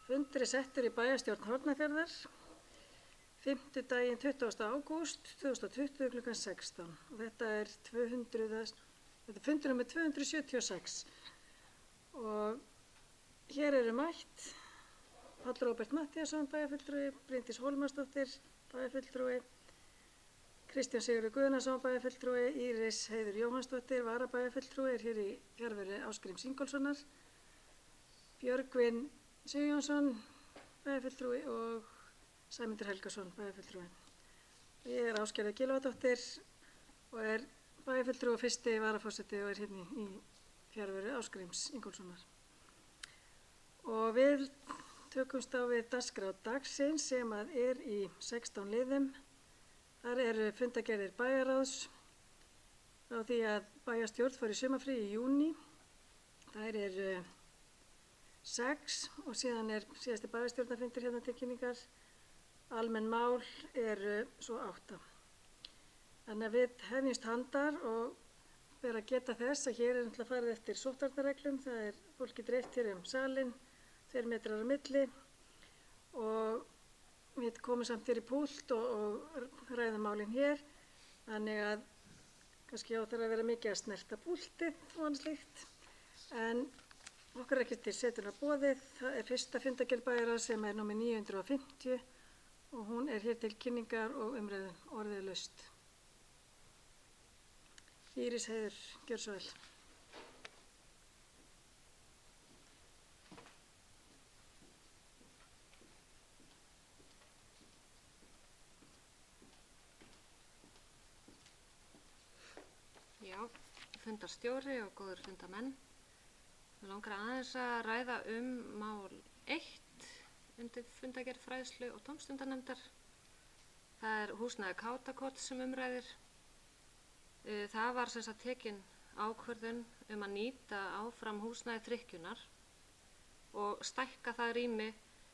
Fundur settur í bæjarstjórn Hornafjarðar, fimmtudaginn 20. ágúst 2020 kl. 16. Og þetta er fundur nummer 276. Og hér eru mætt Páll Róbert Matthíasson, bæjarfulltrúi, Bryndís Hólmarsdóttir, bæjarfulltrúi, Kristján Sigurður Guðnason, bæjarfulltrúi, Íris Heiður Jóhannsdóttir, varabæjarfulltrúi, er hér í fjarveru Ásgríms Ingólfssonar, Björgvin Sigjónsson, bæjarfulltrúi og Sæmundur Helgason, bæjarfulltrúi. Ég er Ásgerður Gylfadóttir og er bæjarfulltrúi og fyrsti varaforseti og er hérna í fjarveru Ásgríms Ingólfssonar. Og við tökumst á við dagskrá dagsins sem er í 16 liðum. Þar eru fundargerðir bæjarráðs frá því að bæjarstjórn fór í sumarfrí í júní. Þær eru 6 og síðan er síðasti bæjarstjórnarfundur hérna til kynningar. Almenn mál eru svo 8. Þannig að við hefjumst handar og ber að geta þess að hér er náttúrulega farið eftir sóttvarnareglum. Það er fólki dreift hér salinn, 2 metrar á milli og við komum samt hér í púlt og ræðum málin hér. Þannig að kannski þarf að vera mikið að snerta púltið og annað slíkt. En okkur er ekki til setunar boðið. Það er fyrsta fundargerð bæjarráðs sem er númer 950 og hún er hér til kynningar og umræðu orðið Íris Heiður, gjör svo vel. Já, fundarstjóri og góður fundarmenn. Mig langar aðeins að ræða mál 1 undir fundargerð fræðslu og tómstundanefndar. Það er húsnæði Kátakot sem umræðir. Það var sem sagt tekin ákvörðun að nýta áfram húsnæði Þrykkjunnar og stækka það rými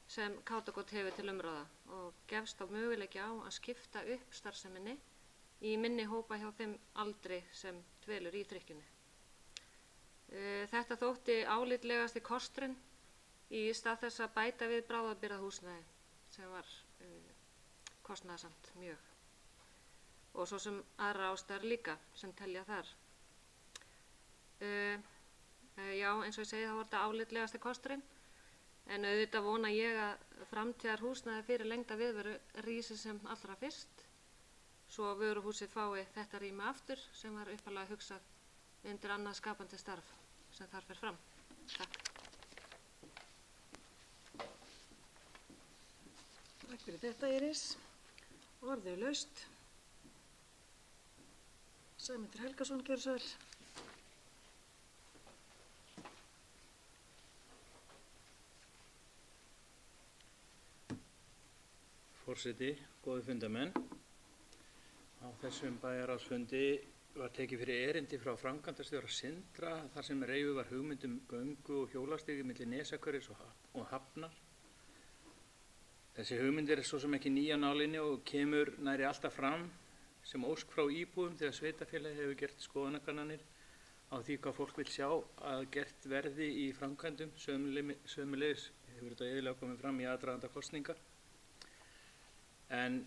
sem Kátakot hefur til umráða og gefst á möguleiki á að skipta upp starfseminni í minni hópa hjá þeim aldri sem dvelur í Þrykkjunni. Þetta þótti álitlegasti kosturinn í stað þess að bæta við bráðabirgðahúsnæði sem var kostnaðarsamt mjög. Og svo sem aðra ástæður líka sem telja þar. Já, eins og ég segi þá var þetta álitlegasti kosturinn, en auðvitað vona ég að framtíðar húsnæði fyrir lengda viðveru rísi sem allra fyrst, svo vöruhúsið fái þetta rými aftur sem var upphaflega hugsað undir annað skapandi starf sem þar fer fram. Takk. Takk fyrir þetta, Íris. Orðið laust. Sæmundur Helgason, gjör svo vel. Forseti, góði fundarmenn. Á þessum bæjarráðsfundi var tekið fyrir erindi frá framkvæmdastjóra Sindra þar sem reifuð var hugmynd göngu- og hjólastigi milli Nesjahverfis og Hafnar. Þessi hugmynd er svo sem ekki ný á nálinni og kemur nærri alltaf fram sem ósk frá íbúum þegar sveitarfélagið hefur gert skoðanakannanir á því hvað fólk vil sjá að gert verði í framkvæmdum. Sömuleiðis hefur þetta iðulega komið fram í aðdraganda kosninga. En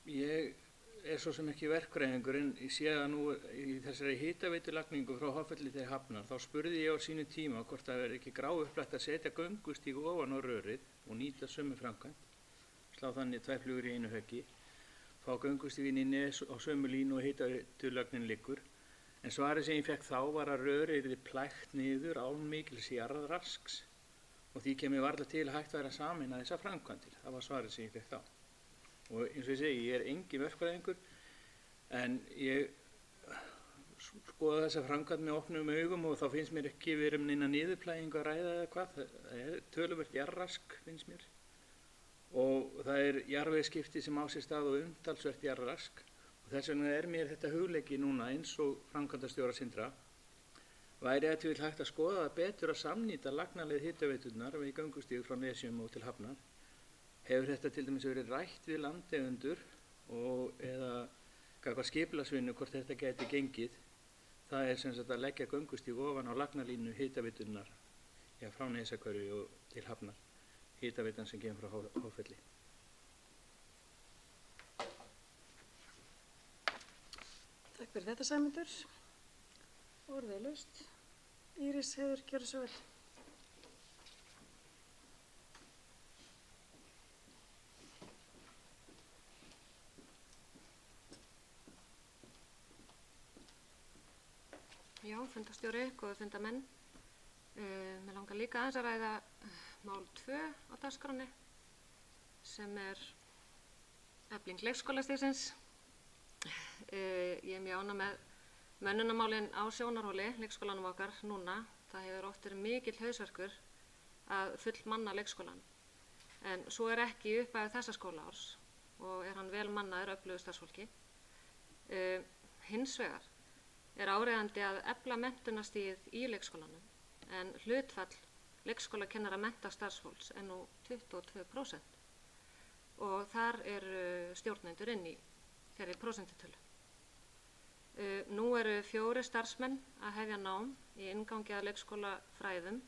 ég er svo sem ekki verkfræðingur en ég sé að nú í þessari hitaveitulagningu frá Hoffelli til Hafnar þá spurði ég á sínu tíma hvort það er ekki gráupplagt að setja göngustíg ofan á rörið og nýta sömu framkvæmd, slá þannig 2 flugur í einu höggi, fá göngustíginn í Nes á sömu línu og hitaveitulagnin liggur. En svarið sem ég fekk þá var að rörið yrði plægt niður án mikils jarðrasks og því kemur varla til að hægt væri að sameina þessa framkvæmdir. Það var svarið sem ég fekk þá. Og eins og ég segi, ég er engin verkfræðingur en ég skoða þessa framkvæmd með opnum augum og þá finnst mér ekki verið neina niðurplægingu að ræða eða hvað. Það er töluvert jarðrask finnst mér og það er jarðvegsskipti sem á sér stað og umtalsvert jarðrask og þess vegna er mér þetta hugleiki núna eins og framkvæmdastjóra Sindra væri ef til hægt að skoða það betur að samnýta lagnaleið hitaveiturnar við göngustíg frá Nesjum og til Hafnar. Hefur þetta til dæmis verið rætt við landeigendur og eða gagnvart skipulagsvinnu hvort þetta gæti gengið. Það er sem sagt að leggja göngustíg ofan á lagnalínu hitaveiturinnar frá Nesjahverfi og til Hafnar. hitaveitan sem kemur frá Háfelli. Takk fyrir þetta, Sæmundur. Orðið er laust. Íris, Heiður, gjörðu svo vel. Já, fundarstjóri, góðu fundamenn. Mér langar líka aðeins að ræða mál 2 á dagskráni sem er efling leikskólastigsins. Ég er mjög ánægð með mönnunarmálin á Sjónarhóli, leikskólanum okkar núna. Það hefur oft verið mikill hausverkur að fullmanna leikskólan. En svo er ekki í upphafi þessa skólaárs og er hann vel mannaður öflugu starfsfólki. Hins vegar er áreiðandi að efla menntunarstigið í leikskólanum en hlutfall leikskólakennara menntastarfsfólks er nú 22% og þar eru stjórnendur inn í þeirri prósentutölu. Nú eru 4 starfsmenn að hefja nám í inngangi að leikskólafræðum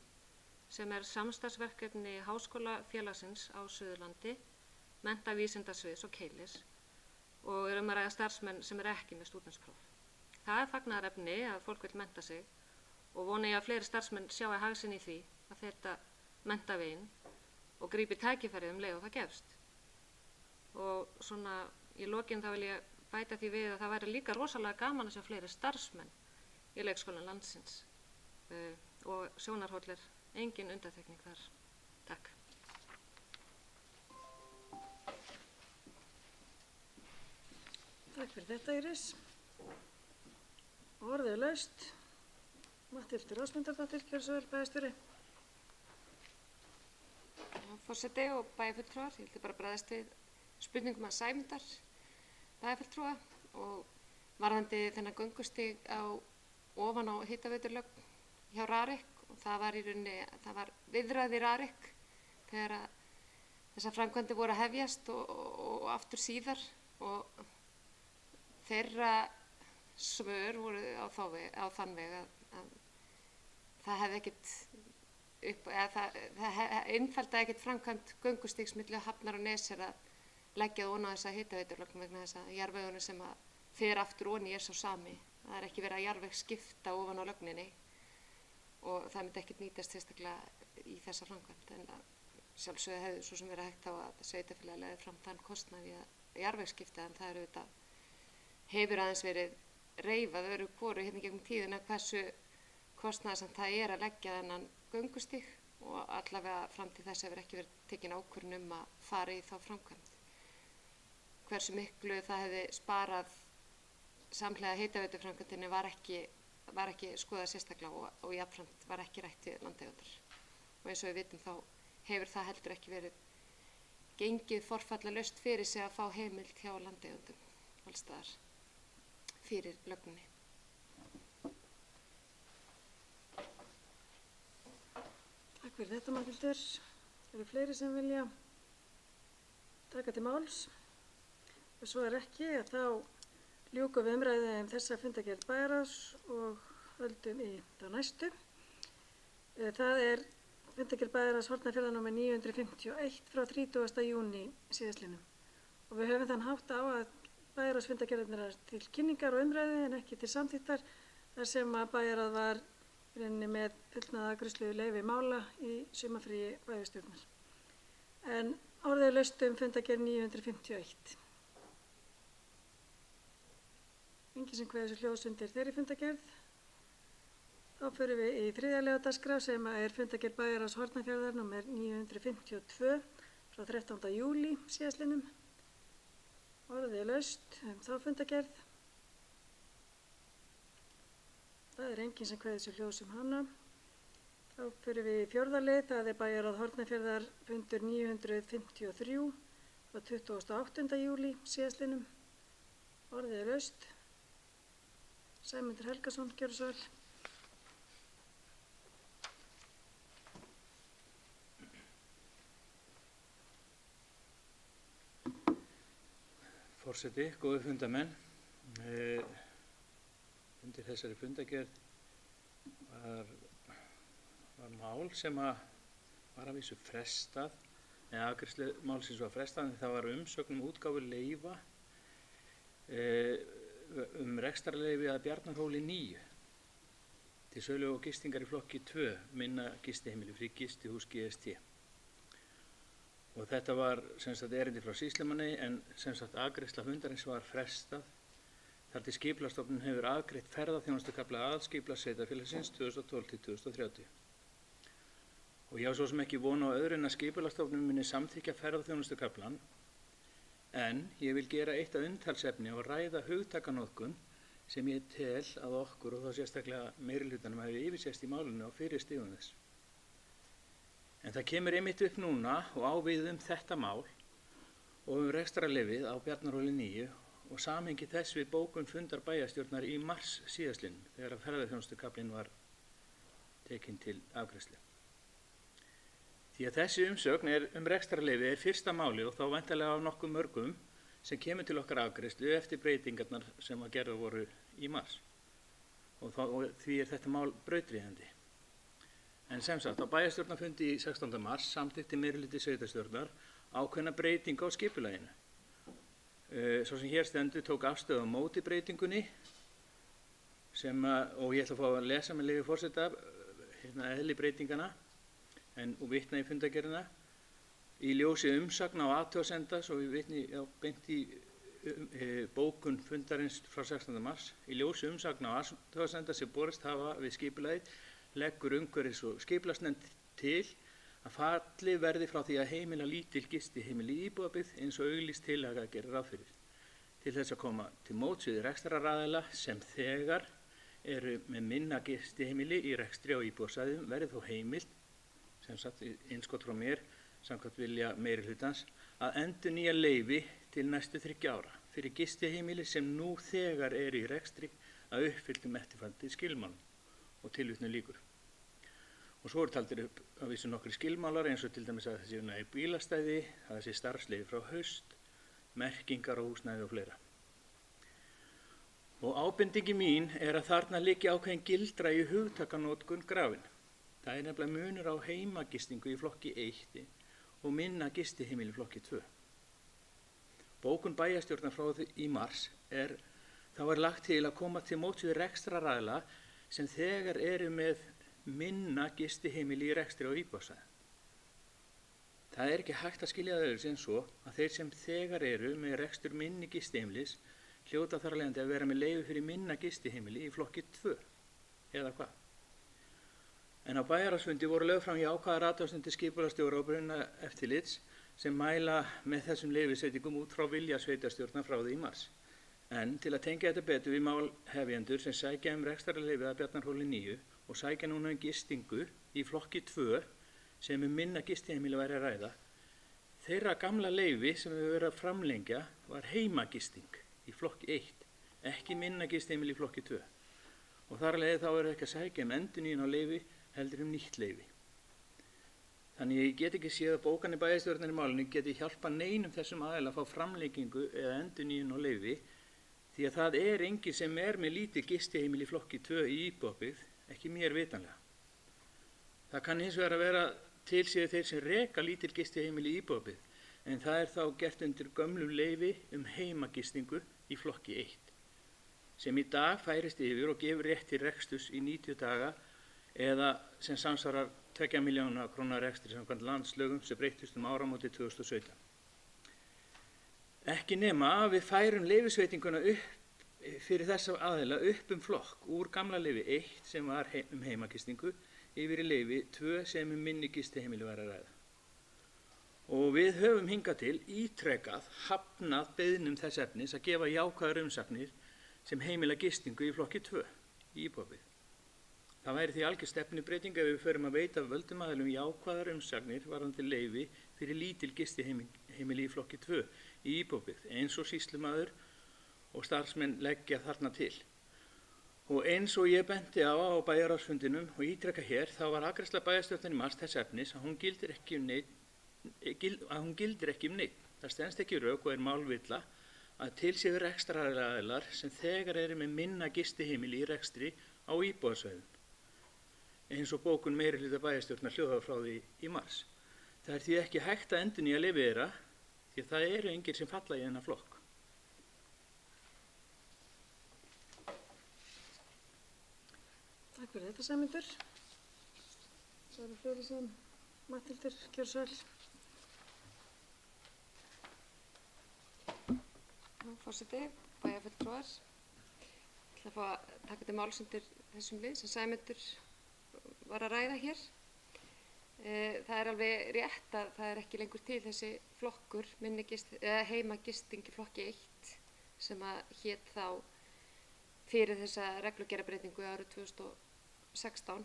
sem er samstarfsverkefni Háskólafélagsins á Suðurlandi, Menntavísindasviðs og Keilis og er að ræða starfsmenn sem er ekki með stúdentspróf. Það er fagnaðarefni að fólk vil mennta sig og vona ég að fleiri starfsmenn sjái hag sinn í því að þetta menntaveginn og grípi tækifærið leið og það gefst. Og svona í lokin þá vil ég bæta því við að það væri líka rosalega gaman að sjá fleiri starfsmenn í leikskólan landsins og Sjónarhóll er engin undantekning þar. Takk. Takk fyrir þetta, Íris. Orðið er laust. Matthildur Ásmundardóttir, gjörðu svo vel, bæjarstjóri. Forseti og bæjarfulltrúar, ég vildi bara bregðast við spurningum að Sæmundar bæjarfulltrúa og varðandi þennan göngustíg ofan á hitaveiturlögn hjá Rarik og það var í rauninni, það var viðræði Rarik þegar þessar framkvæmdir voru að hefjast og aftur síðar og þeirra svör voru á þann veg að það hefði ekkert einfaldaði ekkert framkvæmt göngustígs milli Hafnar og Nesjar að leggja það ofan á þessa hitaveiturlögn vegna þess að jarðvegurinn sem að fer aftur ofan í er sá sami. Það er ekki verið að jarðveg skipta ofan á lögninni og það myndi ekkert nýtast sérstaklega í þessa framkvæmt en sjálfsögðu hefði svo sem verið hægt á að sveitarfélagið legði fram þann kostnað í að jarðvegskipta en það er auðvitað hefur aðeins verið reifað öðru hvoru hérna gegnum tíðina hversu kostnaðarsamt það er að leggja þennan göngustíg og allavega fram til þess hefur ekki verið tekin ákvörðun að fara í þá framkvæmd. Hversu miklu það hefði sparað samhliða hitaveituframkvæmdinni var ekki skoðað sérstaklega og jafnframt var ekki rætt við landeigendur. Og eins og við vitum þá hefur það heldur ekki verið gengið forfallalaust fyrir sig að fá heimild hjá landeigendum alls staðar fyrir lögninni. Takk fyrir þetta, Matthildur. Eru fleiri sem vilja taka til máls? Ef svo er ekki, þá ljúkum við umræðu þessa fundargerð bæjarráðs og höldum í þá næstu. Það er fundargerð bæjarráðs Hornafjarðar nr. 951 frá 30. júní síðastliðnum. Og við höfum þann hátt á að bæjarráðsfundargerðirnar er til kynningar og umræðu en ekki til samþykktar þar sem að bæjarráð var í rauninni með fullnaðarafgreiðslu leyfi mála í sumarfríi bæjarstjórnar. En orðið er laust fundargerð 951. Enginn sem kveður sér hljóðs undir þeirri fundargerð. Þá förum við í þriðja liða dagskrá sem er fundargerð bæjarráðs Hornafjarðar nr. 952 frá 13. júlí síðastliðnum. Orðið er laust þá fundargerð. Það er enginn sem kveður sér hljóðs hana. Þá förum við í fjórða lið, það er bæjarráð Hornafjarðar fundur 953 frá 28. júlí síðastliðnum. Orðið er laust. Sæmundur Helgason, gjörðu svo vel. Forseti, góðu fundamenn. Undir þessari fundargerð var mál sem var að vísu frestað eða afgreiðslu málsins var frestað, en það var umsögn útgáfu leyfa rekstrarleyfi að Bjarnarhóli 9 til sölu og gistingar í flokki 2, minna gistiheimili, frí gistihús GST. Og þetta var erindi frá sýslumanni, en afgreiðsla fundarins var frestað þar til Skipulagsstofnun hefur afgreitt ferðaþjónustukafla aðalskipulagssveitarfélagsins 2012 til 2030. Og ég á svo sem ekki von á öðru en að Skipulagsstofnun muni samþykkja ferðaþjónustukaflan, en ég vil gera eitt að umtalsefni og ræða hugtakanotkun sem ég tel að okkur, og þá sérstaklega meirihlutanum, hafi yfirsést í málinu á fyrri stigum þess. En það kemur einmitt upp núna og á við þetta mál og rekstrarleyfið á Bjarnarhóli 9 og samhengi þess við bókun fundar bæjarstjórnar í mars síðastliðnum, þegar að ferðaþjónustukaflinn var tekinn til afgreiðslu. Því að þessi umsögn rekstrarleyfi er fyrsta máli og þá væntanlega af nokkuð mörgum sem kemur til okkar afgreiðslu eftir breytingarnar sem að gerðar voru í mars. Og því er þetta mál brautryðjandi. En á bæjarstjórnarfundi í 16. mars samþykkti meirihluti sveitarstjórnar ákveðna breytingu á skipulaginu. Svo sem hér stendur tók afstöðu á móti breytingunni og ég ætla að fá að lesa með leyfi forseta eðli breytingana og vitna í fundargerðina. Í ljósi umsagna og athugasemda, svo við vitni beint í bókun fundarins frá 16. mars, í ljósi umsagna og athugasemda sem borist hafa við skipulagið, leggur umhverfis- og skipulagsnefnd til að falli verði frá því að heimila lítil gistiheimili í íbúðabyggð eins og auglýst tillaga gerir ráð fyrir. Til þess að koma til móts við rekstraraðila sem þegar eru með minna gistiheimili í rekstri á íbúðasvæðum verði þó heimilt, innskot frá mér, samkvæmt vilja meirihlutans, að endurnýja leyfi til næstu 3 ára fyrir gistiheimili sem nú þegar eru í rekstri að uppfylltum eftirfarandi skilmálum og tilvitnun lýkur. Og svo eru taldir upp að vísu nokkrir skilmálar eins og til dæmis að þessi nægi bílastæði, að þessi starfsleyfi frá haust, merkingar á húsnæði og fleira. Og ábendingi mín er að þarna liggi ákveðin gildra í hugtakanotkun grafin. Það er nefnilega munur á heimagistingu í flokki 1 og minna gistiheimili í flokki 2. Bókun bæjarstjórnar frá því í mars þá er lagt til að koma til móts við rekstraraðila sem þegar eru með minna gistiheimili í rekstri á íbúðasvæðum. Það er ekki hægt að skilja það öðruvísi en svo að þeir sem þegar eru með rekstur minni gistiheimilis hljóta þar af leiðandi að vera með leyfi fyrir minna gistiheimili í flokki 2, eða hvað? En á bæjarráðsfundi voru lögð fram jákvæðar athugasemdir skipulagsstjóra og brunaeftirlits sem mæla með þessum leyfisveitingum út frá vilja sveitarstjórnar frá því í mars. En til að tengja þetta betur við málhefjendur sem sækja rekstrarleyfi að Bjarnarhóli 9 og sækja núna gistingu í flokki 2 sem minna gistiheimili væri að ræða, þeirra gamla leyfi sem við verið að framlengja var heimagisting í flokki 1, ekki minna gistiheimili í flokki 2. Og þar að leiði þá er ekki að sækja endurnýjun á leyfi heldur nýtt leyfi. Þannig ég get ekki séð að bókanir bæjarstjórnar í málinu geti hjálpa neinum þessum aðila að fá framlengingu eða endurnýjun á leyfi því að það er enginn sem er með lítið gistiheimili í flokki 2 í íbúðabyggð, ekki mér vitanlega. Það kann hins vegar að vera til séu þeir sem reka lítil gistiheimili í íbúðabyggð, en það er þá gert undir gömlum leyfi heimagistingu í flokki 1, sem í dag færist yfir og gefur rétt til reksturs í 90 daga eða sem samsvarar 2 milljóna króna rekstri samkvæmt landslögum sem breyttust áramótið 2017. Ekki nema að við færum leyfisveitinguna upp fyrir þessa aðila upp flokk úr gamla leyfi 1 sem var heimagistingu yfir í leyfi 2 sem minni gistiheimili var að ræða. Og við höfum hingað til ítrekað hafnað beiðnum þess efnis að gefa jákvæðar umsagnir sem heimila gistingu í flokki 2 í íbúðabyggð. Það væri því algjör stefnubreyting ef við förum að veita völdum aðilum jákvæðar umsagnir varðandi leyfi fyrir lítil gistiheimili í flokki 2 í íbúðabyggð eins og sýslumaður og starfsmenn leggja þarna til. Og eins og ég benti á bæjarráðsfundinum og ítreka hér, þá var afgreiðsla bæjarstjórnar í mars þess efnis að hún gildir ekki um neitt. Það stenst ekki rök og er málvilla að til séu rekstraraðilar sem þegar eru með minna gistiheimili í rekstri á íbúðasvæðum, eins og bókun meirihluta bæjarstjórnar hljóðar frá því í mars. Það er því ekki hægt að endurnýja leyfi þeirra því að það eru engir sem falla í þennan flokk. Takk fyrir þetta, Sæmundur. Sara Friðriksson, Matthildur, gjörðu svo vel. Forseti, bæjarfulltrúar. Ég ætla að fá að taka til máls undir þessum lið sem Sæmundur var að ræða hér. Það er alveg rétt að það er ekki lengur til þessi flokkur, heimagisting í flokki 1 sem að hét þá fyrir þessa reglugerðarbreytingu árið 2016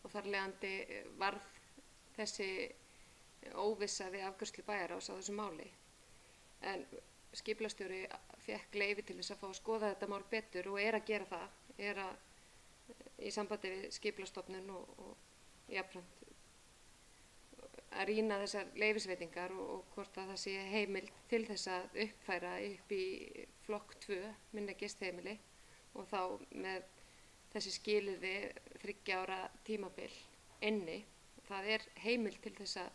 og þar leiðandi varð þessi óvissa við afgreiðslu bæjarráðs á þessu máli. En skipulagstjóri fékk leyfi til þess að fá að skoða þetta mál betur og er að gera það, í sambandi við skipulagsstofnun og jafnframt að rýna þessar leyfisveitingar og hvort að það sé heimild til þess að uppfæra upp í flokk 2 minni gistheimili og þá með þessi skilyrði 3 ára tímabil inni. Það er heimild til þess að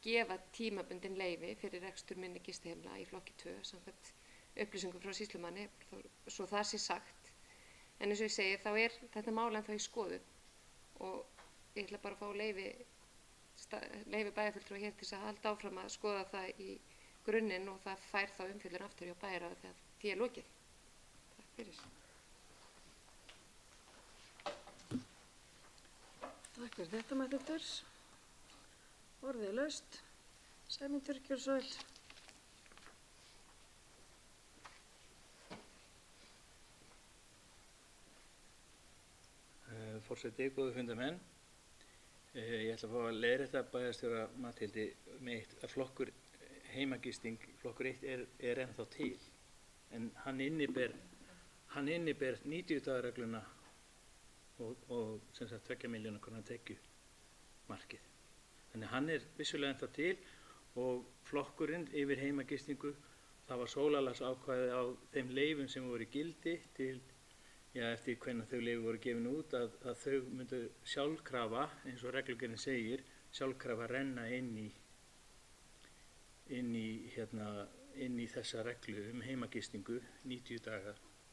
gefa tímabundin leyfi fyrir rekstur minni gistiheimila í flokki 2 samkvæmt upplýsingum frá sýslumanni, svo það sé sagt. En eins og ég segi, þá er þetta mál ennþá í skoðun og ég ætla bara að fá leyfi bæjarfulltrúa hér til þess að halda áfram að skoða það í grunninn og það fær þá umfjöllun aftur hjá bæjarráði þegar því er lokið. Takk fyrir. Takk fyrir þetta, Matthildur. Orðið er laust. Sæmundur, gjörðu svo vel. Forseti, góðu fundarmenn. Ég ætla að fá að leiðrétta bæjarstjóra Matthildi með eitt að flokkur heimagisting, flokkur 1 er ennþá til, en hann inniber 90 dagaregluna og sem sagt 2 milljóna króna tekjumarkið. Þannig hann er vissulega ennþá til og flokkurinn yfir heimagistingu, það var sólarlagsákvæði á þeim leyfum sem voru í gildi til eftir hvernig þau leyfi voru gefin út að þau myndu sjálfkrafa, eins og reglugerðin segir, sjálfkrafa renna inn í þessa reglu heimagistingu 90 daga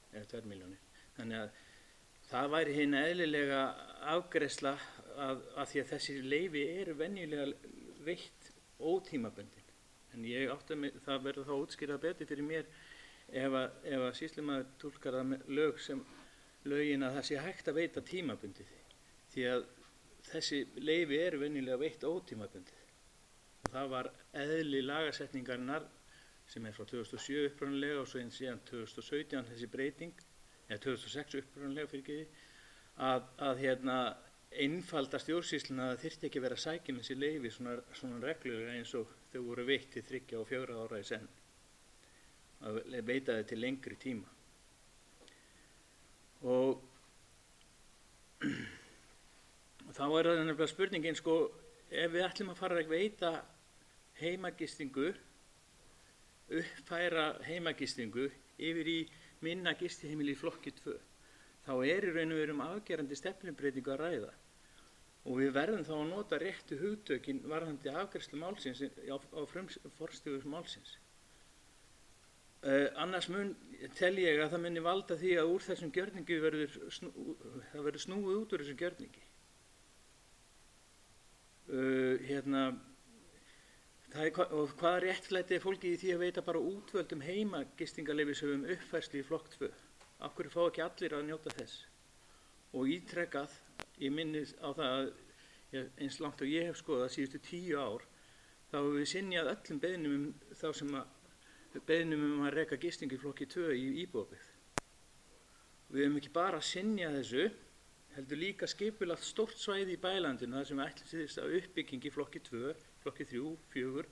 eða 2 milljónir. Þannig að það væri hin eðlilega afgreiðsla að því að þessi leyfi eru venjulega veitt ótímabundin. En það verður þá útskýrað betur fyrir mér ef að sýslumaður túlkar það með lögin að það sé hægt að veita tímabundið því að þessi leyfi eru venjulega veitt ótímabundið. Og það var eðli lagasetningarinnar sem er frá 2007 upprunalega og svo síðan 2017 þessi breyting, eða 2006 upprunalega fyrirgeði, að einfalda stjórnsýsluna að það þyrfti ekki að vera að sækja með þessi leyfi svona reglulega eins og þau voru veitt til 3 og 4 ára í senn. Að veita þau til lengri tíma. Og þá er það nefnilega spurningin, ef við ætlum að fara að veita heimagistingu, uppfæra heimagistingu yfir í minna gistiheimili í flokki 2, þá er í raun og veru afgerandi stefnubreytingu að ræða. Og við verðum þá að nota réttu hugtökin varðandi afgreiðslu málsins á forstigurs málsins. Annars tel ég að það muni valda því að úr þessum gjörningi það verður snúið út úr þessum gjörningi. Og hvaða réttlæti er fólkið í því að veita bara útvöldum heimagistingarleyfishöfum uppfærslu í flokk 2? Af hverju fá ekki allir að njóta þess? Og ítrekað, ég minni á það að eins langt og ég hef skoðað síðustu 10 ár, þá hefur við synjað öllum beiðnum um að reka gistingu í flokki 2 í íbúðabyggð. Við höfum ekki bara að synja þessu, heldur líka skipulagt stórt svæði í bælandinu þar sem ætlast að uppbygging í flokki 2, flokki 3, 4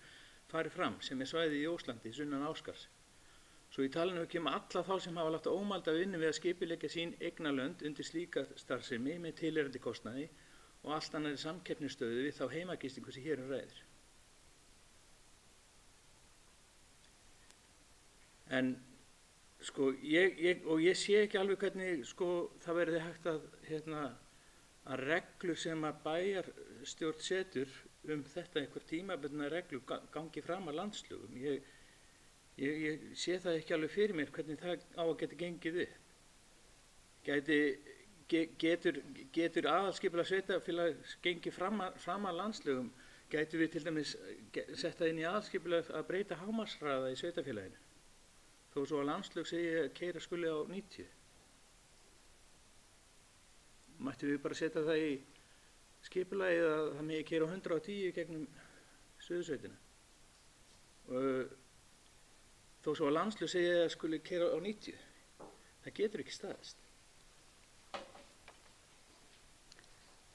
fari fram, sem er svæði í Óslandi, sunnan Áskars. Svo ég tala nú ekki alla þá sem hafa lagt ómælda vinnu við að skipuleggja sín eignarlönd undir slíka starfsemi með tilheyrandi kostnaði og allt annarri samkeppnisstöðu við þá heimagistingu sem hér ræðir. En ég sé ekki alveg hvernig það verði hægt að reglur sem að bæjarstjórn setur þetta einhver tímabundna reglur gangi fram að landslögum. Ég sé það ekki alveg fyrir mér hvernig það á að geta gengið upp. Getur aðalskipulag sveitarfélags gengið fram að landslögum? Gætum við til dæmis setta inn í aðalskipulag að breyta hámarkshraða í sveitarfélaginu? Þó svo að landslög segi að keyra skuli á 90. Mættum við bara setja það í skipulagið að það megi keyra á 110 gegnum Suðursveitina. Þó svo að landslög segi að skuli keyra á 90. Það getur ekki staðist.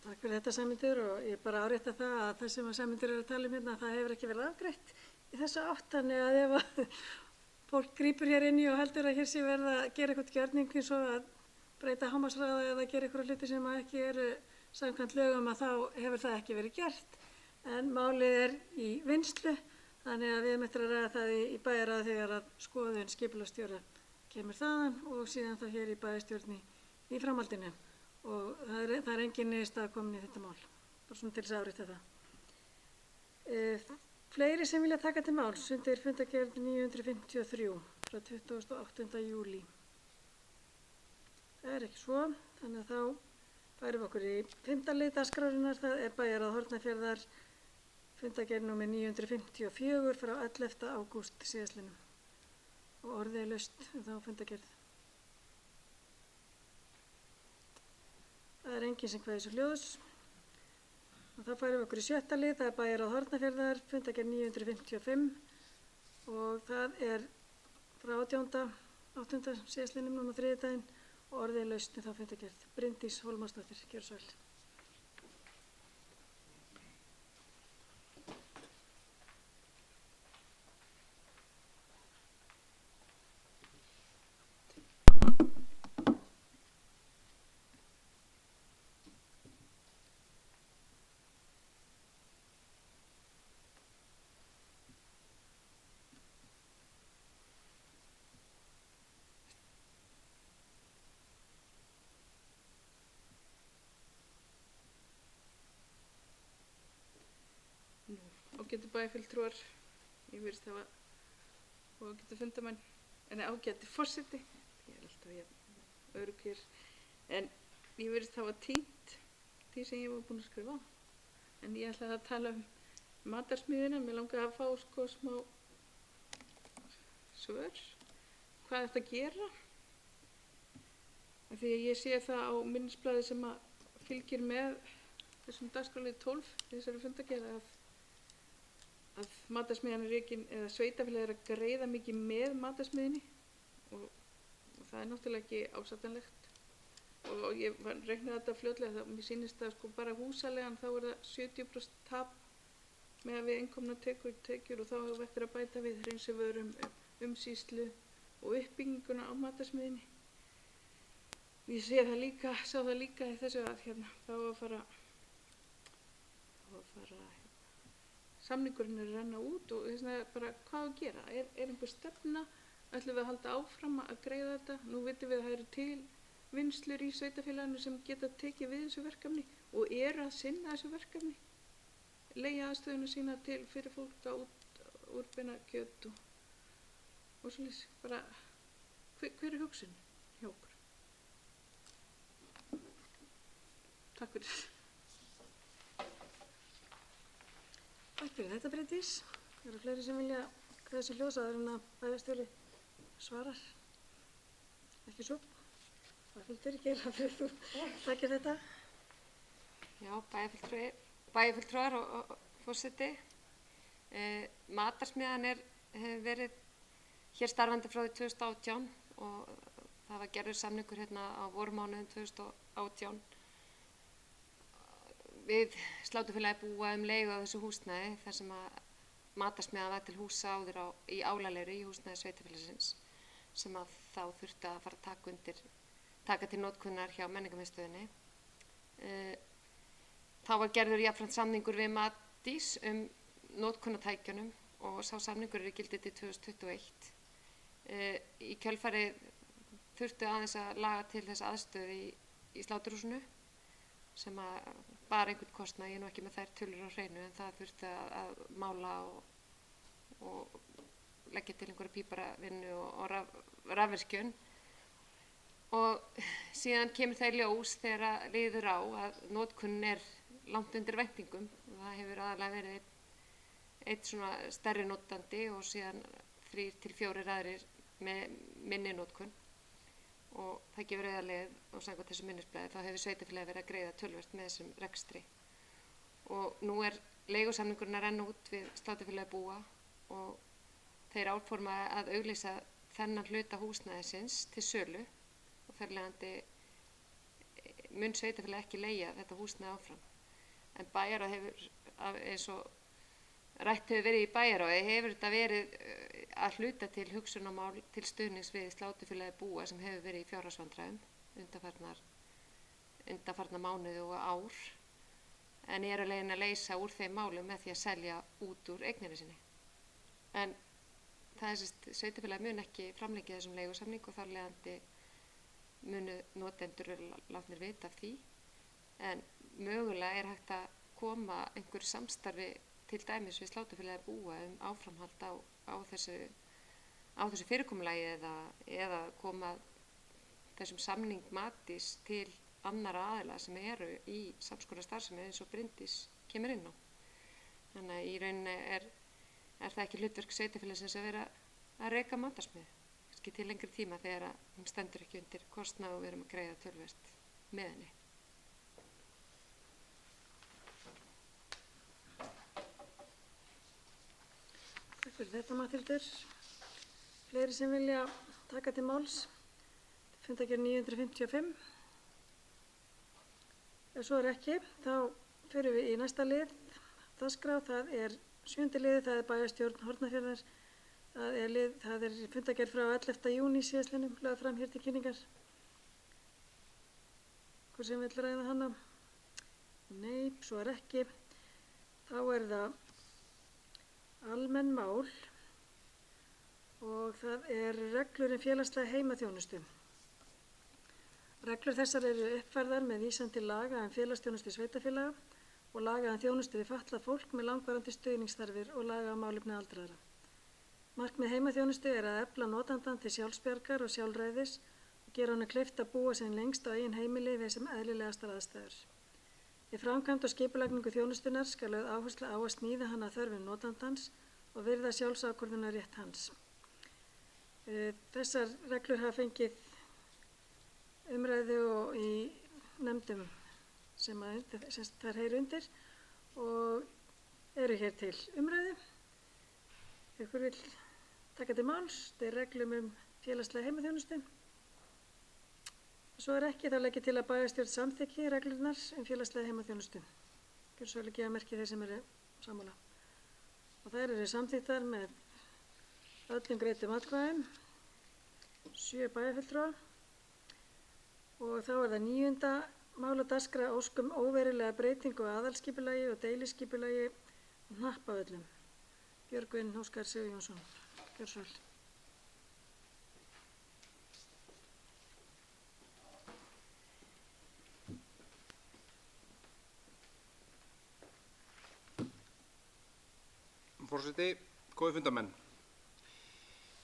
Takk fyrir þetta Sæmundur og ég bara árétta það að það sem að Sæmundur að tala hérna, það hefur ekki verið afgreitt í þessu átt, þannig að ef að fólk grípur hér inn í og heldur að hér sé verið að gera eitthvað gjörning eins og að breyta hámarkshraða eða gera eitthvað hluti sem ekki eru samkvæmt lögum, að þá hefur það ekki verið gert. En málið er í vinnslu, þannig að við möttum að ræða það í bæjarráði þegar að skoðun skipulagsstjóra kemur þaðan og síðan þá hér í bæjarstjórn í framhaldinu. Og það er engin niðurstaða komin í þetta mál, bara svona til þess að árétta það. Fleiri sem vilja taka til máls undir fundargerð 953 frá 28. júlí. Það er ekki svo, þannig að þá færum við okkur í 5. lið dagskrárinnar, það er bæjarráð Hornafjarðar, fundargerð númer 954 frá 11. ágúst síðastliðnum og orðið er laust þá fundargerð. Það er enginn sem kveður svo hljóðs. Og þá færum við okkur í 7. lið, það er bæjarráð Hornafjarðar, fundargerð 955 og það er frá 8. síðastliðnum núna þriðjudaginn og orðið er laust þá fundargerð. Bryndís Hólmarsdóttir, gjörðu svo vel. Ágætu bæjarfulltrúar, ég virðist hafa og ágætu fundarmenn, ágætu forseti, ég er alltaf örugg hér, en ég virðist hafa týnt því sem ég var búin að skrifa. En ég ætlaði að tala matarsmiðjuna, mér langaði að fá smá svör, hvað þetta gera, af því að ég sé það á minnisblaði sem að fylgir með þessum dagskrárlið 12 þessari fundargerð að matarsmiðjan er rekin eða sveitarfélagið er að greiða mikið með matarsmiðjunni og það er náttúrulega ekki ásættanlegt og ég reiknaði þetta fljótlega það mér sýnist að bara húsalegan þá er það 70% tap með að við innkomna tekjur og þá hefur við eftir að bæta við hreinsivörum, umsýslu og uppbygginguna á matarsmiðjunni. Ég sá það líka í þessu að þá að fara samningurinn er að renna út og þess vegna bara hvað að gera, er einhver stefna, ætlum við að halda áfram að greiða þetta, nú vitum við að það eru til vinnslur í sveitarfélaginu sem geta tekið við þessu verkefni og eru að sinna þessu verkefni, leigja aðstöðuna sína til fyrir fólk að útbeina kjöt og svoleiðis, bara hver er hugsun hjá okkur? Takk fyrir. Takk fyrir þetta Bryndís. Það eru fleiri sem vilja kveða sér hljóðs áður en að bæjarstjóri svarar. Ekki svo. Það fylgir ekki eða fyrir þú takkir þetta. Já, bæjarfulltrúar og forseti. Matarsmiðjan hefur verið hér starfandi frá 2018 og það var gerður samningur hérna á vormánuðum 2018. Við Sláturfélagið búa leigu á þessu húsnæði þar sem að matarsmiðjan var til húsa áður í Álaleiru í húsnæði sveitarfélagsins sem að þá þurfti að fara að taka til notkunar hjá menningarmiðstöðinni. Þá var gerður jafnframt samningur við Matís notkunartækjunum og sá samningur er í gildi til 2021. Í kjölfarið þurfti aðeins að laga til þess aðstöðu í sláturhúsinu sem að bara einhvern kostnað, ég er nú ekki með þær tölur á hreinu, en það þurfti að mála og leggja til einhverja píparavinnu og rafvirkjun. Og síðan kemur það í ljós þegar líður á að notkunin er langt undir væntingum. Það hefur aðalega verið einn svona stærri notandi og síðan 3 til 4 aðrir með minni notkun. Og það gefur auðarlegið og samkvæmt þessu minnisblaði þá hefur sveitarfélagið verið að greiða töluvert með þessum rekstri. Og nú er leigusamningurinn að renna út við Sláturfélagið Búa og þeir áforma að auglýsa þennan hluta húsnæðisins til sölu og þar leiðandi mun sveitarfélagið ekki leigja þetta húsnæði áfram. En bæjarráð hefur, eins og rætt hefur verið í bæjarráði, hefur þetta verið að hluta til hugsunarmál til stuðnings við Sláturfélagið Búa sem hefur verið í fjárhagsvandræðum undanfarna mánuði og ár, en er að leiðin að leysa úr þeim málum með því að selja út úr eigninni sinni. En það er sveitarfélagið mun ekki framlengja þessum leigusamning og þar leiðandi munu notendur látnir vita af því, en mögulega er hægt að koma einhver samstarfi til dæmis við Sláturfélagið Búa áframhald á þessu fyrirkomulagi eða koma þessum samning Matís til annara aðila sem eru í samskonar starfsemi eins og Bryndís kemur inn á. Þannig að í rauninni er það ekki hlutverk sveitarfélagsins að vera að reka matarsmiðju, kannski til lengri tíma þegar hún stendur ekki undir kostnað og við erum að greiða töluvert með henni. Takk fyrir þetta, Mathildur. Fleiri sem vilja taka til máls? Fundargerð 955. Ef svo er ekki, þá förum við í næsta lið. Dagskrá, það er 7. liður, það er bæjarstjórn Hornafjarðar. Það er fundargerð frá 11. júní síðastliðnum, lögð fram hér til kynningar. Hvor sem vill ræða hana? Nei, svo er ekki. Þá er það almenn mál og það er reglur félagslega heimaþjónustu. Reglur þessar eru uppfærðar með vísan til laga félagsþjónustu sveitarfélaga og laga þjónustu við fatlað fólk með langvarandi stuðningsþarfir og laga málefni aldraðra. Markmið heimaþjónustu er að efla notandann til sjálfsbjargar og sjálfræðis og gera honum kleift að búa sem lengst á eigin heimili við sem eðlilegastar aðstæður. Við framkvæmd og skipulagningu þjónustunnar skal lögð áhersla á að sníða hana þörfum notandans og virða sjálfsákvörðunar rétt hans. Þessar reglur hafa fengið umræðu og í nefndum sem þær heyri undir og eru hér til umræðu. Ykkur vill taka til máls, þetta er reglum félagslega heimaþjónustu. Svo er ekki, þá legg ég til að bæjarstjórn samþykki reglurnar félagslega heimaþjónustu. Gjörðu svo vel að gefa merki þeir sem eru sammála. Og þær eru samþykktar með öllum greiddum atkvæðum, 7 bæjarfulltrúa. Og þá er það 9. mál á dagskrá ósk óverulega breytingu á aðalskipulagi og deiliskipulagi Hnappavöllum. Björgvin Óskar Sigurjónsson. Gjörðu svo vel. Forseti, góðir fundarmenn.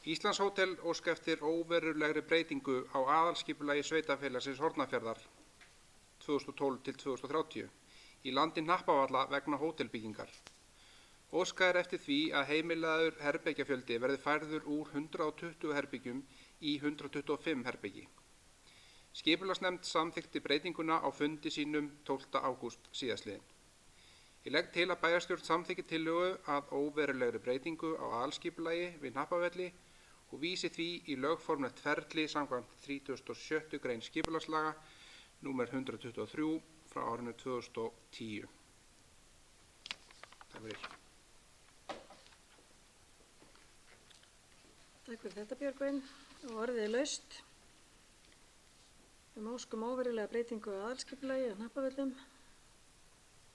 Íslandshótel óska eftir óverulegri breytingu á aðalskipulagi sveitarfélagsins Hornafjarðar 2012 til 2030 í landi Hnappavalla vegna hótelbyggingar. Óskað er eftir því að heimilaður herbergjafjöldi verði færður úr 120 herbyggjum í 125 herbyggi. Skipulagsnefnd samþykkti breytinguna á fundi sínum 12. ágúst síðastliðinn. Ég legg til að bæjarstjórn samþykki tillögu að óverulegri breytingu á aðalskipulagi við Hnappavelli og vísi því í lögformlegt ferli samkvæmt 37. grein skipulagslaga númer 123 frá árinu 2010. Takk fyrir. Takk fyrir þetta, Björgvin. Og orðið er laust óskum óverulega breytingu á aðalskipulagi á Hnappavöllum.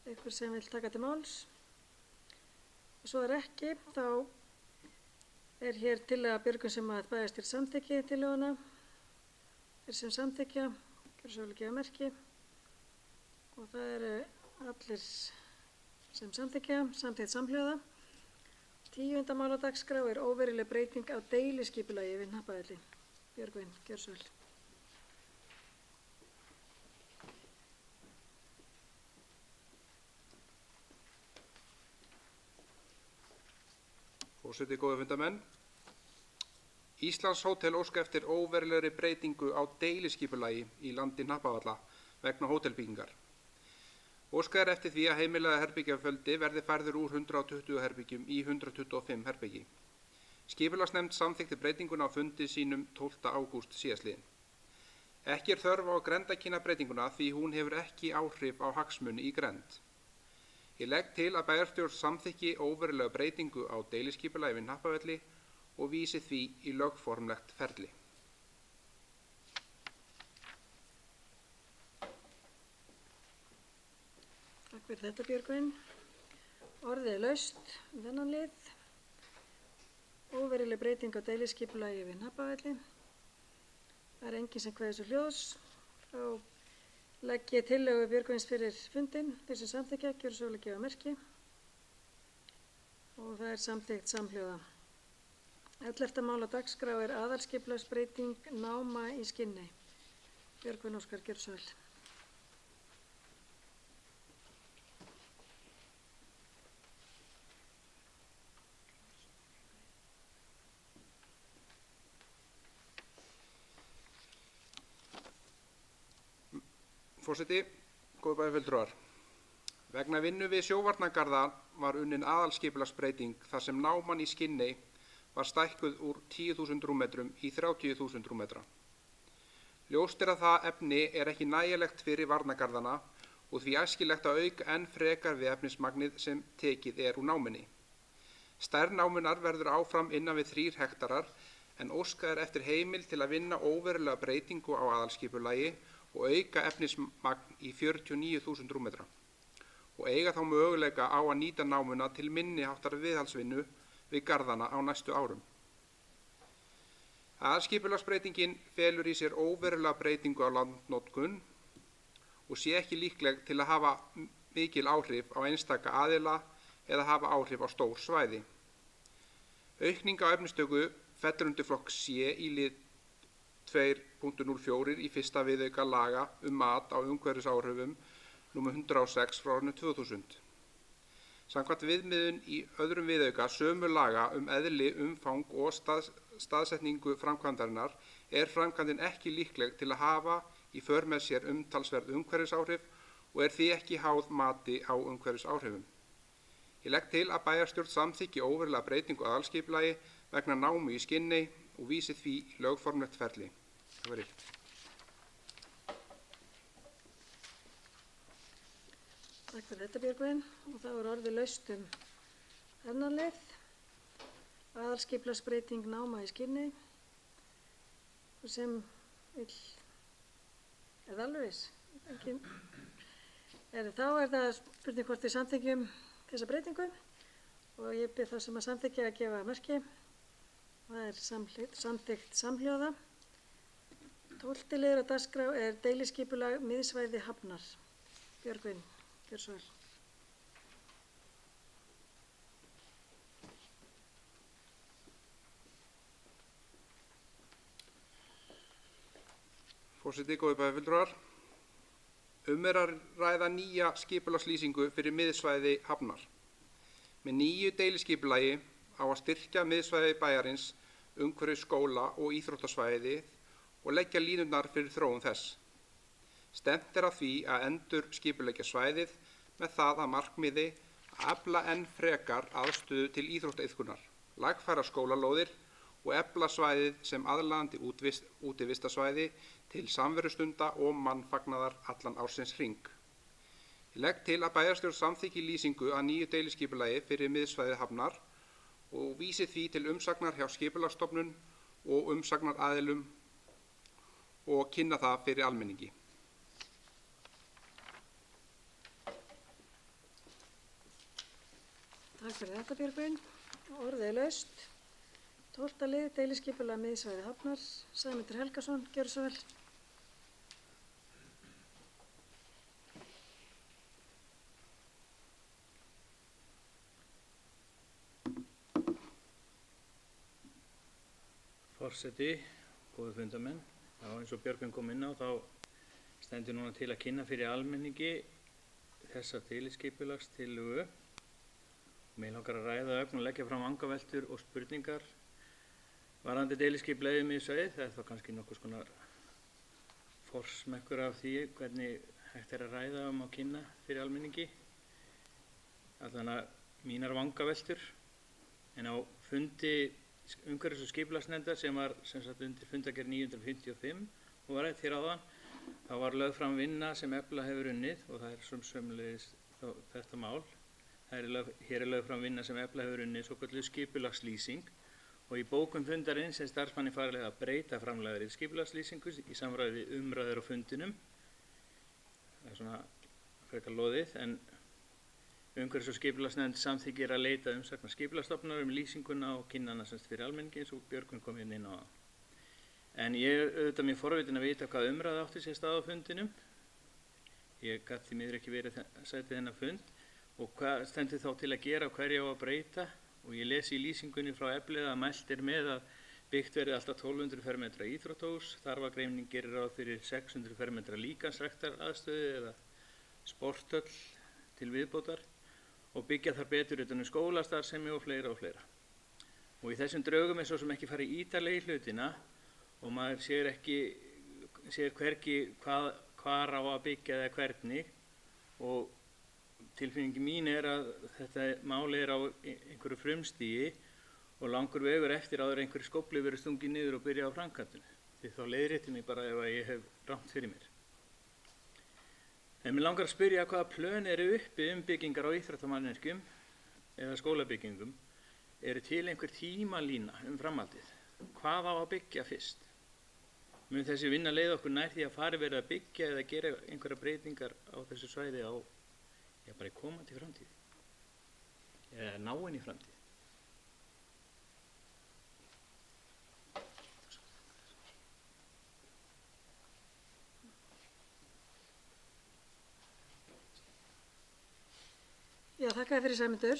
Ykkur sem vil taka til máls. Og svo er ekki, þá er hér tillaga Björgvin sem að bæjarstjórn samþykki tillöguna. Þeir sem samþykkja, gjörðu svo vel að gefa merki. og það eru allir sem samþykkja, samþykkt samhljóða. 10. mál á dagskrá er óveruleg breyting á deiliskipulagi við Hnappavelli. Björgvin, gjörðu svo vel. Forseti, góðir fundarmenn. Íslands hótel óska eftir óverulegri breytingu á deiliskipulagi í landi Hnappavalla vegna hótelbyggingar. Óskað er eftir því að heimilaða herbergjafjöldi verði færður úr 120 herbyggjum í 125 herbyggi. Skipulagsnefnd samþykkti breytinguna á fundi sínum 12. ágúst síðastliðinn. Ekki er þörf á að grenndarkynna breytinguna því hún hefur ekki áhrif á hagsmuni í grennd. Ég legg til að bæjarstjórn samþykki óverulega breytingu á deiliskipulagi við Hnappavelli og vísi því í lögformlegt ferli. Takk fyrir þetta, Björgvin. Orðið er laust þennan lið. Óveruleg breyting á deiliskipulagi við Hnappavelli. Það er enginn sem kveður svo hljóðs. Þá legg ég tillögu Björgvins fyrir fundinn. Þeir sem samþykkja, gjörðu svo vel að gefa merki. Og það er samþykkt samhljóða. 11. mál á dagskrá er aðalskipulagsbreyting náma í Skinney. Björgvin Óskar, gjörðu svo vel. Forseti, góðir bæjarfulltrúar. Vegna vinnu við sjóvarnargarða var unnin aðalskipulagsbreyting þar sem náman í Skinney var stækkuð úr 10.000 rúmmetrum í 30.000 rúmmetra. Ljóst er að það efni er ekki nægilegt fyrir varnargarðana og því æskilegt að auka enn frekar við efnismagnið sem tekið er úr náminni. Stærð námunnar verður áfram innan við 3 hektarar en óskað er eftir heimild til að vinna óverulega breytingu á aðalskipulagi og auka efnismagn í 49.000 rúmmetra og eiga þá möguleika á að nýta námuna til minni háttar viðhaldsvinnu við garðana á næstu árum. Aðalskipulagsbreytingin felur í sér óverulega breytingu á landnotkun og sé ekki líkleg til að hafa mikil áhrif á einstaka aðila eða hafa áhrif á stór svæði. Aukning á efnistöku fellur undir flokk C í lið 2.04 í fyrsta viðauka laga mat á umhverfisáhrifum nr. 106 frá árinu 2000. Samkvæmt viðmiðun í öðrum viðauka sömu laga eðli, umfang og staðsetningu framkvæmdarinnar er framkvæmdin ekki líkleg til að hafa í för með sér umtalsverð umhverfisáhrif og er því ekki háð mati á umhverfisáhrifum. Ég legg til að bæjarstjórn samþykki óverulega breytingu aðalskipulagi vegna námu í Skinney og vísi því í lögformlegt ferli. Það verið. Takk fyrir þetta, Björgvin. Og þá er orðið laust þennan lið. Aðalskipulagsbreyting náma í Skinney. Og sem vill, er það alveg viss? Þá er það spurning hvort við samþykkjum þessa breytingu og ég bið þá sem að samþykkja að gefa merki. Það er samþykkt samhljóða. 12. liður á dagskrá er deiliskipulag miðsvæði Hafnar. Björgvin, gjörðu svo vel. Forseti, góðir bæjarfulltrúar. Er að ræða nýja skipulagslýsingu fyrir miðsvæði Hafnar. Með nýju deiliskipulagi á að styrkja miðsvæði bæjarins, umhverfis skóla og íþróttasvæði og leggja línurnar fyrir þróun þess. Stefnt er að því að endur skipuleggja svæðið með það að markmiði að efla enn frekar aðstöðu til íþróttaiðkunar, lagfæra skólalóðir og efla svæðið sem aðlaðandi útivistarsvæði til samverustunda og mannfagnaðar allan ársins hring. Ég legg til að bæjarstjórn samþykki lýsingu að nýju deiliskipulagi fyrir miðsvæðið Hafnar og vísi því til umsagnar hjá skipulagsstofnun og umsagnaraðilum og kynna það fyrir almenningi. Takk fyrir þetta, Björgvin. Orðið er laust. 12. lið, deiliskipulag miðsvæði Hafnar. Sæmundur Helgason, gjörðu svo vel. Forseti, góðu fundamenn. Já, eins og Björgvin kom inn á þá stendur núna til að kynna fyrir almenningi þessa deiliskipulagstillögu. Mig langar að ræða ögn og leggja fram vangaveltur og spurningar varðandi deiliskipulagið miðsvæðið. Það er þá kannski nokkuð skonar forsmekkur af því hvernig hægt að ræða og kynna fyrir almenningi. Allan að mínar vangaveltur. En á fundi umhverfis- og skipulagsnefndar sem var undir fundargerð 955 og var rætt hér áðan, þá var lögð fram vinna sem Efla hefur unnið og það er sömuleiðis þetta mál. Hér er lögð fram vinna sem Efla hefur unnið, svokölluð skipulagslýsing, og í bókum fundarins er starfsmanni falið að breyta framlagðri skipulagslýsingu í samræði við umræður á fundinum. Það er svona frekar loðið, en umhverfis- og skipulagsnefnd samþykkir að leita umsagnar skipulagsstofnunar lýsinguna og kynna hana fyrir almenningi eins og Björgvin kom inn á það. En ég er auðvitað mjög forvitin að vita hvað umræða átti sér stað á fundinum. Ég gat því miður ekki verið sætið þennan fund og hvað stendur þá til að gera og hverju á að breyta. Og ég lesi í lýsingunni frá Eflið að mælt er með að byggt verði alltaf 1200 fermetra íþróttahús, þarfagreining gerir ráð fyrir 600 fermetra líkansræktaraðstöðu eða sporthöll til viðbótar og byggja þar betur utan skólastarfsemi og fleira og fleira. Og í þessum draugum er svo sem ekki farið ítarlega í hlutina og maður sér hvergi hvar á að byggja eða hvernig, og tilfinningi mín er að þetta máli er á einhverju frumstigi og langur vegur eftir áður einhverju skóflu verið stungið niður og byrja á framkvæmdinni. Því þá leiðrétti mig bara ef ég hef rangt fyrir mér. En mér langar að spyrja hvaða plön eru uppi byggingar á íþróttamannvirkjum eða skólabyggingum. Eru til einhver tímalína framhaldið? Hvað á að byggja fyrst? Mun þessi vinna leiða okkur nær því að fari verið að byggja eða gera einhverja breytingar á þessu svæði á bara í komandi framtíð? Eða náinni framtíð? Já, þakka fyrir Sæmundur.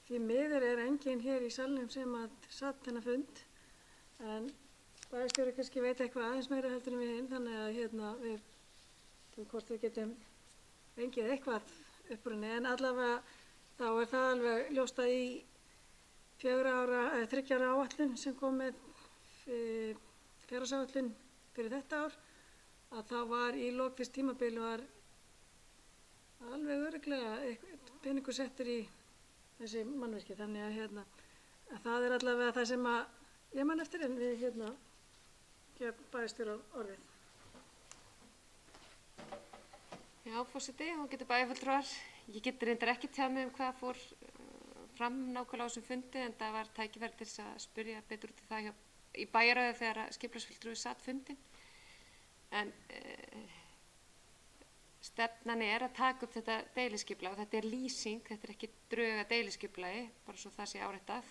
Því miður er enginn hér í salnum sem að satt þennan fund, en bæjarstjóri kannski veit eitthvað aðeins meira heldur en við hinn, þannig að við hvort við getum fengið eitthvað upp úr henni, en allavega þá er það alveg ljóst að í 3 ára áætlun sem kom með fjárhagsáætlun fyrir þetta ár, að þá var í lok þess tímabil var alveg örugglega peningur settur í þessi mannvirki, þannig að það er allavega það sem að ég man eftir, en við gef bæjarstjóra orðið. Já, forseti, þá getur bæjarfulltrúar. Ég get reyndar ekki tjáð mig hvað fór fram nákvæmlega á þessum fundi, en það var tækifæri til þess að spyrja betur út í það í bæjarráði þegar skipulagsfulltrúi satt fundinn. En stefnan er að taka upp þetta deiliskipulag og þetta er lýsing, þetta er ekki drög að deiliskipulagi, bara svo það sé áréttað,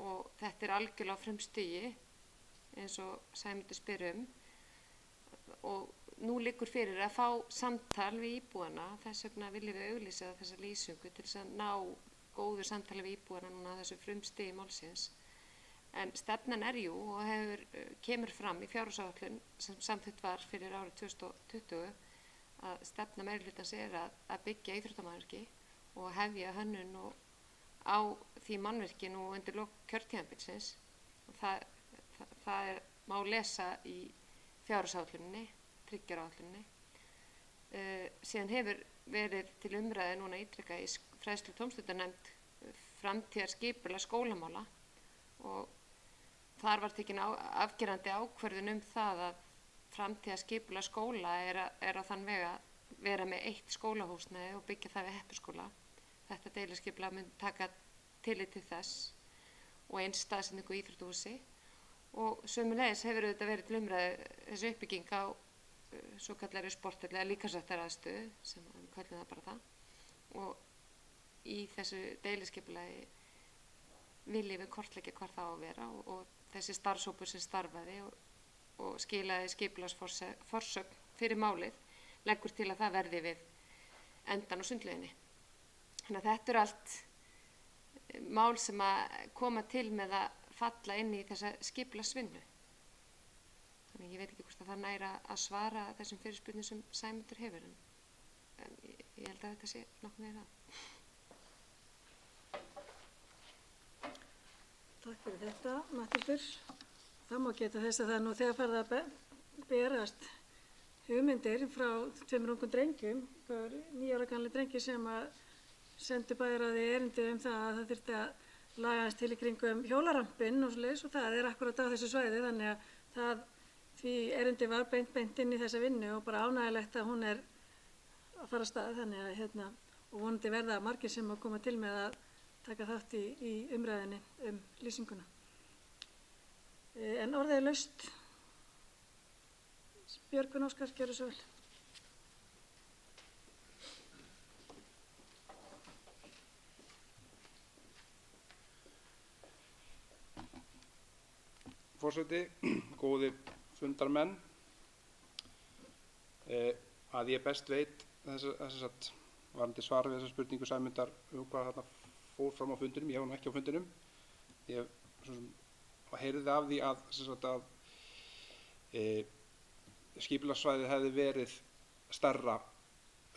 og þetta er algjörlega á frumstigi eins og Sæmundur spyr og nú liggur fyrir að fá samtal við íbúana, þess vegna viljum við auglýsa þessa lýsingu til þess að ná góðu samtali við íbúana núna þessu frumstigi málsins. En stefnan er jú og kemur fram í fjárhagsáætlun sem samþykkt var fyrir árið 2020 að stefna meirihlutans er að byggja íþróttamannvirki og hefja hönnun á því mannvirki nú undir lok kjörtímabilsins. Það má lesa í fjárhagsáætluninni, 3 ára áætluninni. Síðan hefur verið til umræðu núna ítrekað í fræðslu- og tómstundanefnd framtíðarskipulag skólamála og þar var tekin afgerandi ákvörðun það að framtíðarskipulag skóla er á þann veg að vera með 1 skólahúsnæði og byggja það við Heppuskóla. Þetta deiliskipulag mun taka tillit til þess og eins staðsetningu í íþróttahúsi, og sömuleiðis hefur auðvitað verið til umræðu þessi uppbygging á svokallari sporthöll eða líkamsræktaraðstöðu, sem við köllum það bara það, og í þessu deiliskipulagi viljum við kortleggja hvar það á að vera og þessi starfshópur sem starfaði og skilaði skipulagsforsögn fyrir málið leggur til að það verði við endan á sundlauginni. Þannig að þetta allt mál sem að koma til með að falla inn í þessa skipulagsvinnu. Þannig ég veit ekki hvort að það næra að svara þessum fyrirspurnum sem Sæmundur hefur, en ég held að þetta sé nokkuð með það. Takk fyrir þetta, Matthildur. Það má geta þess að það er nú þegar farið að berast hugmyndir frá 2 ungum drengjum, 9 ára gamli drengi sem að sendu bæjarráði erindi það að það þurfti að laga hans til í kringum hjólarampinn og svoleiðis, og það akkurat á þessu svæði, þannig að því erindi var beint inn í þessa vinnu og bara ánægilegt að hún að fara af stað, þannig að og vonandi verða margir sem að koma til með að taka þátt í umræðinni lýsinguna. En orðið laust. Björgvin Óskar, gjörðu svo vel. Forseti, góðir fundarmenn, að ég best veit varðandi svar við þessa spurningu Sæmundar hvað þarna fór fram á fundinum. Ég var nú ekki á fundinum. Ég heyrði af því að skipulagssvæðið hefði verið stærra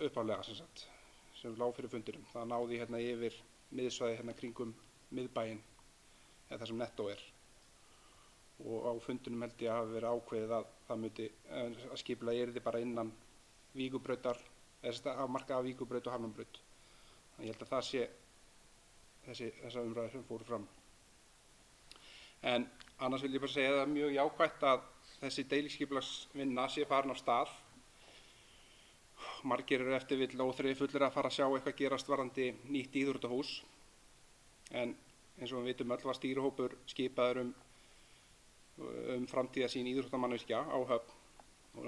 upphaflega sem lá fyrir fundinum. Það náði yfir miðsvæði kringum miðbæinn, eða það sem Nettó er. Og á fundinum held ég að hafi verið ákveðið að skipulagið yrði bara innan Víkurbrautar, eða afmarkað af Víkurbraut og Hafnarbraut. Ég held að það sé þessa umræður sem fóru fram. En annars vil ég bara segja að það er mjög jákvætt að þessi deiliskipulagsvinna sé farin af stað. Margir eru ef til vill óþreyjufullir að fara að sjá eitthvað gerast varðandi nýtt íþróttahús. En eins og við vitum öll var stýrihópur skipaður framtíðarsýn íþróttamannvirkja á Höfn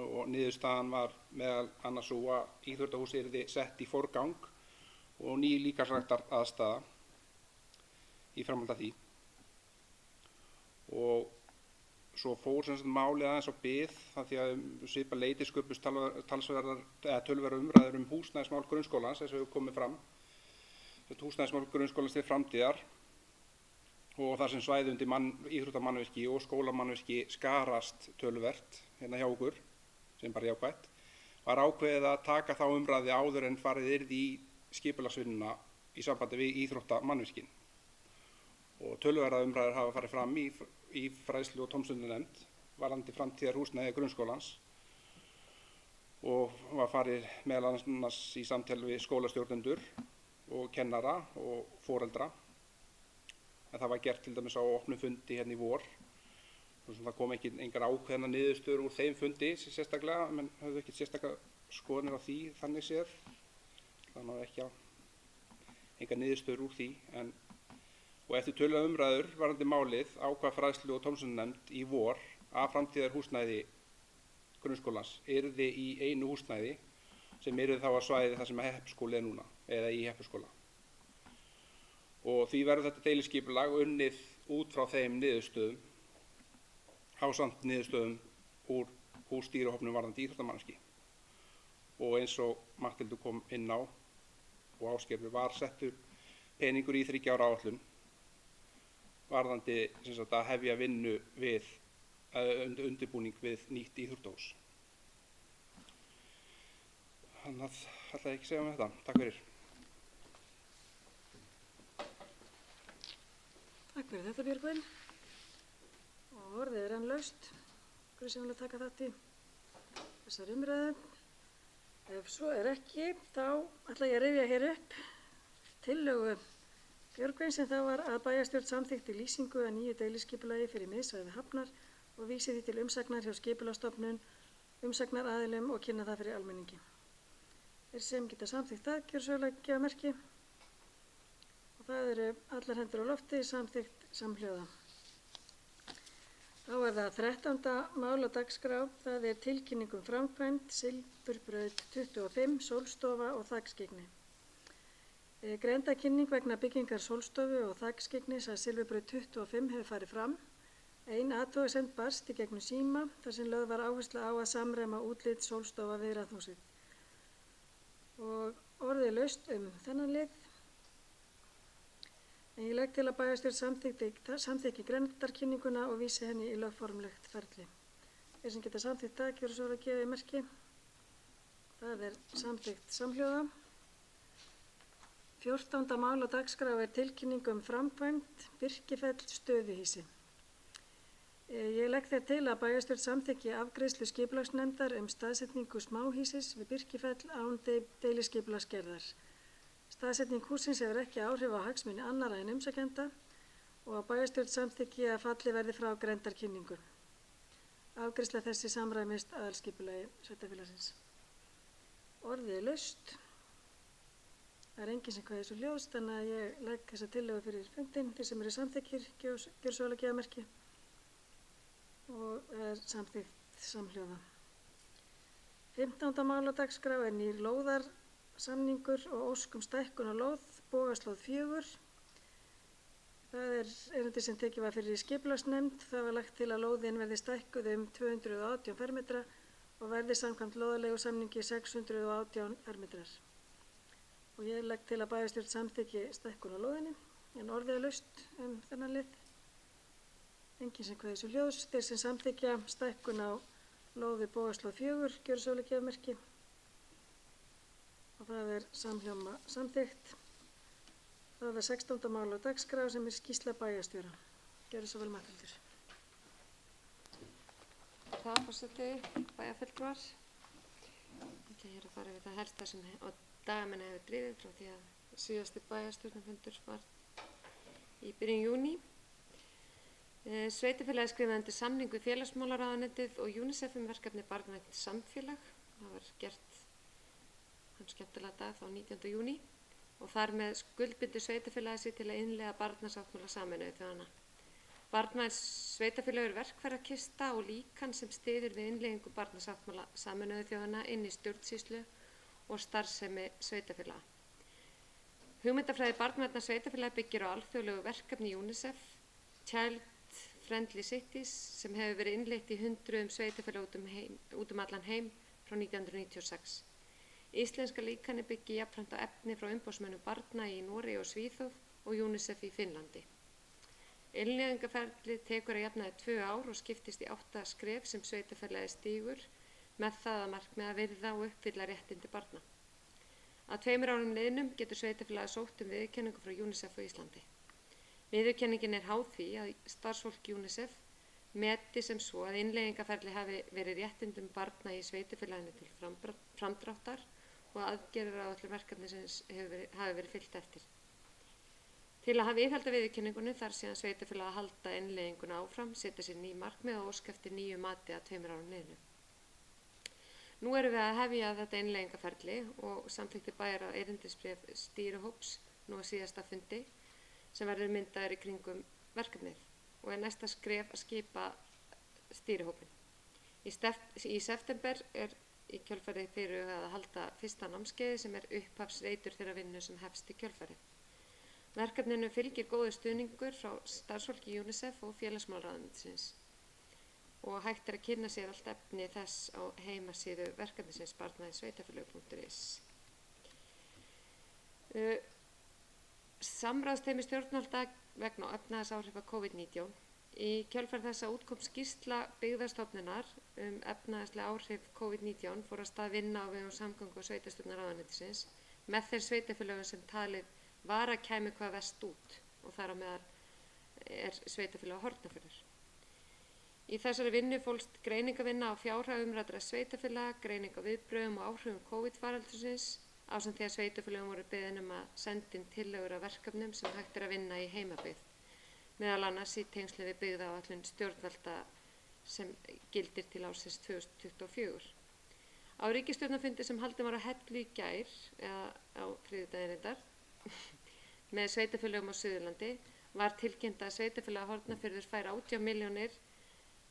og niðurstaðan var meðal annars svo að íþróttahúsið yrði sett í forgang og ný líkamsræktaraðstaða í framhaldi af því. Og svo fór málið aðeins á bið það því að svipað leyti sköpust tölverðar umræður húsnæðismál grunnskólans, eins og hefur komið fram. Húsnæðismál grunnskólans til framtíðar og þar sem svæði undir íþróttamannvirki og skólamannvirki skarast töluvert hjá okkur, sem bara jákvætt, var ákveðið að taka þá umræði áður en farið yrði í skipulagsvinnuna í sambandi við íþróttamannvirkin. Og töluverðar umræður hafa farið fram í fræðslu- og tómstundunefnd varðandi framtíðar húsnæði grunnskólans og var farið meðal annars í samtal við skólastjórnendur og kennara og foreldra. En það var gert til dæmis á opnum fundi í vor. Það kom engar ákveðnar niðurstöður úr þeim fundi sérstaklega, menn höfðu ekki sérstaklega skoðanir á því þannig séð. Það náði ekki engar niðurstöður úr því. Og eftir töluverðar umræður varðandi málið ákvað fræðslu- og tómstundunefnd í vor að framtíðarhúsnæði grunnskólans yrði í einu húsnæði sem yrði þá að svæði þar sem Heppuskóli er núna, eða í Heppuskóla. Og því verður þetta deiliskipulag unnið út frá þeim niðurstöðum ásamt niðurstöðum úr stýrihópnum varðandi íþróttamannvirki. Og eins og Matthildur kom inn á og Ásgerður var settur peningur í 3 ára áætlun varðandi að hefja vinnu við undirbúning við nýtt íþróttahús. Þannig að ætla ég ekki að segja þetta. Takk fyrir. Takk fyrir þetta, Björgvin. Og orðið er enn laust. Hverju sem vilja taka þátt í þessar umræðu. Ef svo er ekki, þá ætla ég að rifja hér upp tillögu Björgvin sem þá var að bæjarstjórn samþykkti lýsingu að nýju deiliskipulagi fyrir miðsvæði Hafnar og vísi því til umsagnar hjá Skipulagsstofnun, umsagnaraðilum og kynna það fyrir almenningi. Þeir sem geta samþykkt það, gjörðu svo vel að gefa merki. Og það eru allar hendur á lofti samþykkt samhljóða. Þá er það 13. mál á dagskrá, það er tilkynning framkvæmd, Silfurbraut 25, sólstofa og þakskeggni. Grenndarkynning vegna byggingar sólstofu og þakskeggnis að Silfurbraut 25 hefur farið fram. Ein athugasemd barst í gegnum síma þar sem lögð var áhersla á að samræma útlit sólstofa við raðhúsið. Og orðið laust þennan lið. En ég legg til að bæjarstjórn samþykki grenndarkynninguna og vísi henni í lögformlegt ferli. Þeir sem geta samþykkt það, gjöra svo vel að gefa merki. Það er samþykkt samhljóða. 14. mál á dagskrá er tilkynning framkvæmd Birkifell stöðuhýsi. Ég legg þér til að bæjarstjórn samþykki afgreiðslu skipulagsnefndar staðsetningu smáhýsis við Birkifell án deiliskipulagsgerðar. Staðsetning hússins hefur ekki áhrif á hagsmuni annarra en umsækjenda og að bæjarstjórn samþykki að falli verði frá grenndarkynningu. Afgreiðsla þessi samræmist aðalskipulagi sveitarfélagsins. Orðið er laust. Það er enginn sem kveður svo hljóðs, þannig að ég legg þessa tillögu fyrir fundinn. Þeir sem eru samþykkir, gjör svo vel að gefa merki. Og er samþykkt samhljóða. 15. mál á dagskrá er nýr lóðarsamningur og ósk stækkun á lóð, Bogaslóð 4. Það er erindi sem tekið var fyrir skipulagsnefnd. Það var lagt til að lóðin verði stækkuð 218 fermetra og verði samkvæmt lóðarleigusamningi 618 fermetrar. Og ég legg til að bæjarstjórn samþykki stækkun á lóðinni, en orðið er laust þennan lið. Enginn sem kveður svo hljóðs. Þeir sem samþykja stækkun á lóði Bogaslóð 4, gjöra svo vel að gefa merki. Og það er samhljóma samþykkt. Það er 16. mál á dagskrá sem er skýrsla bæjarstjóra. Gjöra svo vel Matthildur. Það forseti bæjarfulltrúar. Ég er að fara við það helsta sem á dagamenni hefur drifið frá því að síðasti bæjarstjórnarfundur var í byrjun júní. Sveitarfélagið skrifaði undir samning við félagsmálaráðuneytið og UNICEF verkefni Barnvænt samfélag. Það var gert þann skemmtilega dag þá 19. júní og þar með skuldbindi sveitarfélagið sig til að innleiða barnasáttmála Sameinuðu þjóðanna. Barnvænt sveitarfélag er verkfærakista og líkan sem styður við innleiðingu barnasáttmála Sameinuðu þjóðanna inn í stjórnsýslu og starfsemi sveitarfélaga. Hugmyndafræði barnvænna sveitarfélaga byggir á alþjóðlegu verkefni UNICEF, Child Friendly Cities, sem hefur verið innleitt í 100 sveitarfélag út allan heim frá 1996. Íslenska líkanið byggir jafnframt á efni frá umboðsmönnum barna í Noregi og Svíþjóð og UNICEF í Finnlandi. Innleiðingarferlið tekur að jafnaði 2 ár og skiptist í 8 skref sem sveitarfélagið stígur með það að markmiði að virða og uppfylla réttindi barna. Að 2 árum liðnum getur sveitarfélagið sótt viðurkenningu frá UNICEF á Íslandi. Viðurkenningin er háð því að starfsfólk UNICEF meti sem svo að innleiðingarferli hafi verið réttindum barna í sveitarfélaginu til framdráttar og aðgerðaráætlun verkefnisins hafi verið fylgt eftir. Til að hafa viðhalda viðurkenningunni þarf síðan sveitarfélagið að halda innleiðinguna áfram, setja sér ný markmið og óska eftir nýju mati að 2 árum liðnum. Nú erum við að hefja þetta innleiðingarferli og samþykkti bæjar á erindisbréf stýrihóps nú að síðasta fundi sem verður myndaður í kringum verkefnið og er næsta skref að skipa stýrihópin. Í september er í kjölfarið fyrirhugað að halda fyrsta námskeiði sem er upphafsreitur þeirra vinnu sem hefst í kjölfarið. Verkefninu fylgir góður stuðningur frá starfsfólki UNICEF og félagsmálaráðuneytisins og hægt er að kynna sér allt efni þess á heimasíðu verkefnisins barnaðinsveitafélög.is. Samráðsteymi stjórnvalda vegna efnahagsáhrifa COVID-19. Í kjölfar þess að útkom skýrsla Byggðastofnunar efnahagsleg áhrif COVID-19 fór að stað vinna á vegum samgöngu og sveitarstjórnarráðuneytisins með þeir sveitarfélögum sem talið var að kæmi hvað verst út og þar á meðal er sveitarfélag Hornafjarðar. Í þessari vinnu fólst greiningavinna á fjárhag umræddra sveitarfélaga, greining á viðbrögðum og áhrifum COVID-faraldursins ásamt því að sveitarfélögum voru beðin að senda inn tillögur af verkefnum sem hægt er að vinna í heimabyggð, meðal annars í tengslu við byggðaáætlun stjórnvalda sem gildir til ársins 2024. Á ríkisstjórnarfundi sem haldinn var á Hellu í gær, eða á þriðjudaginn reyndar, með sveitarfélögum á Suðurlandi var tilkynnt að sveitarfélag Hornafjörður fær 18 milljónir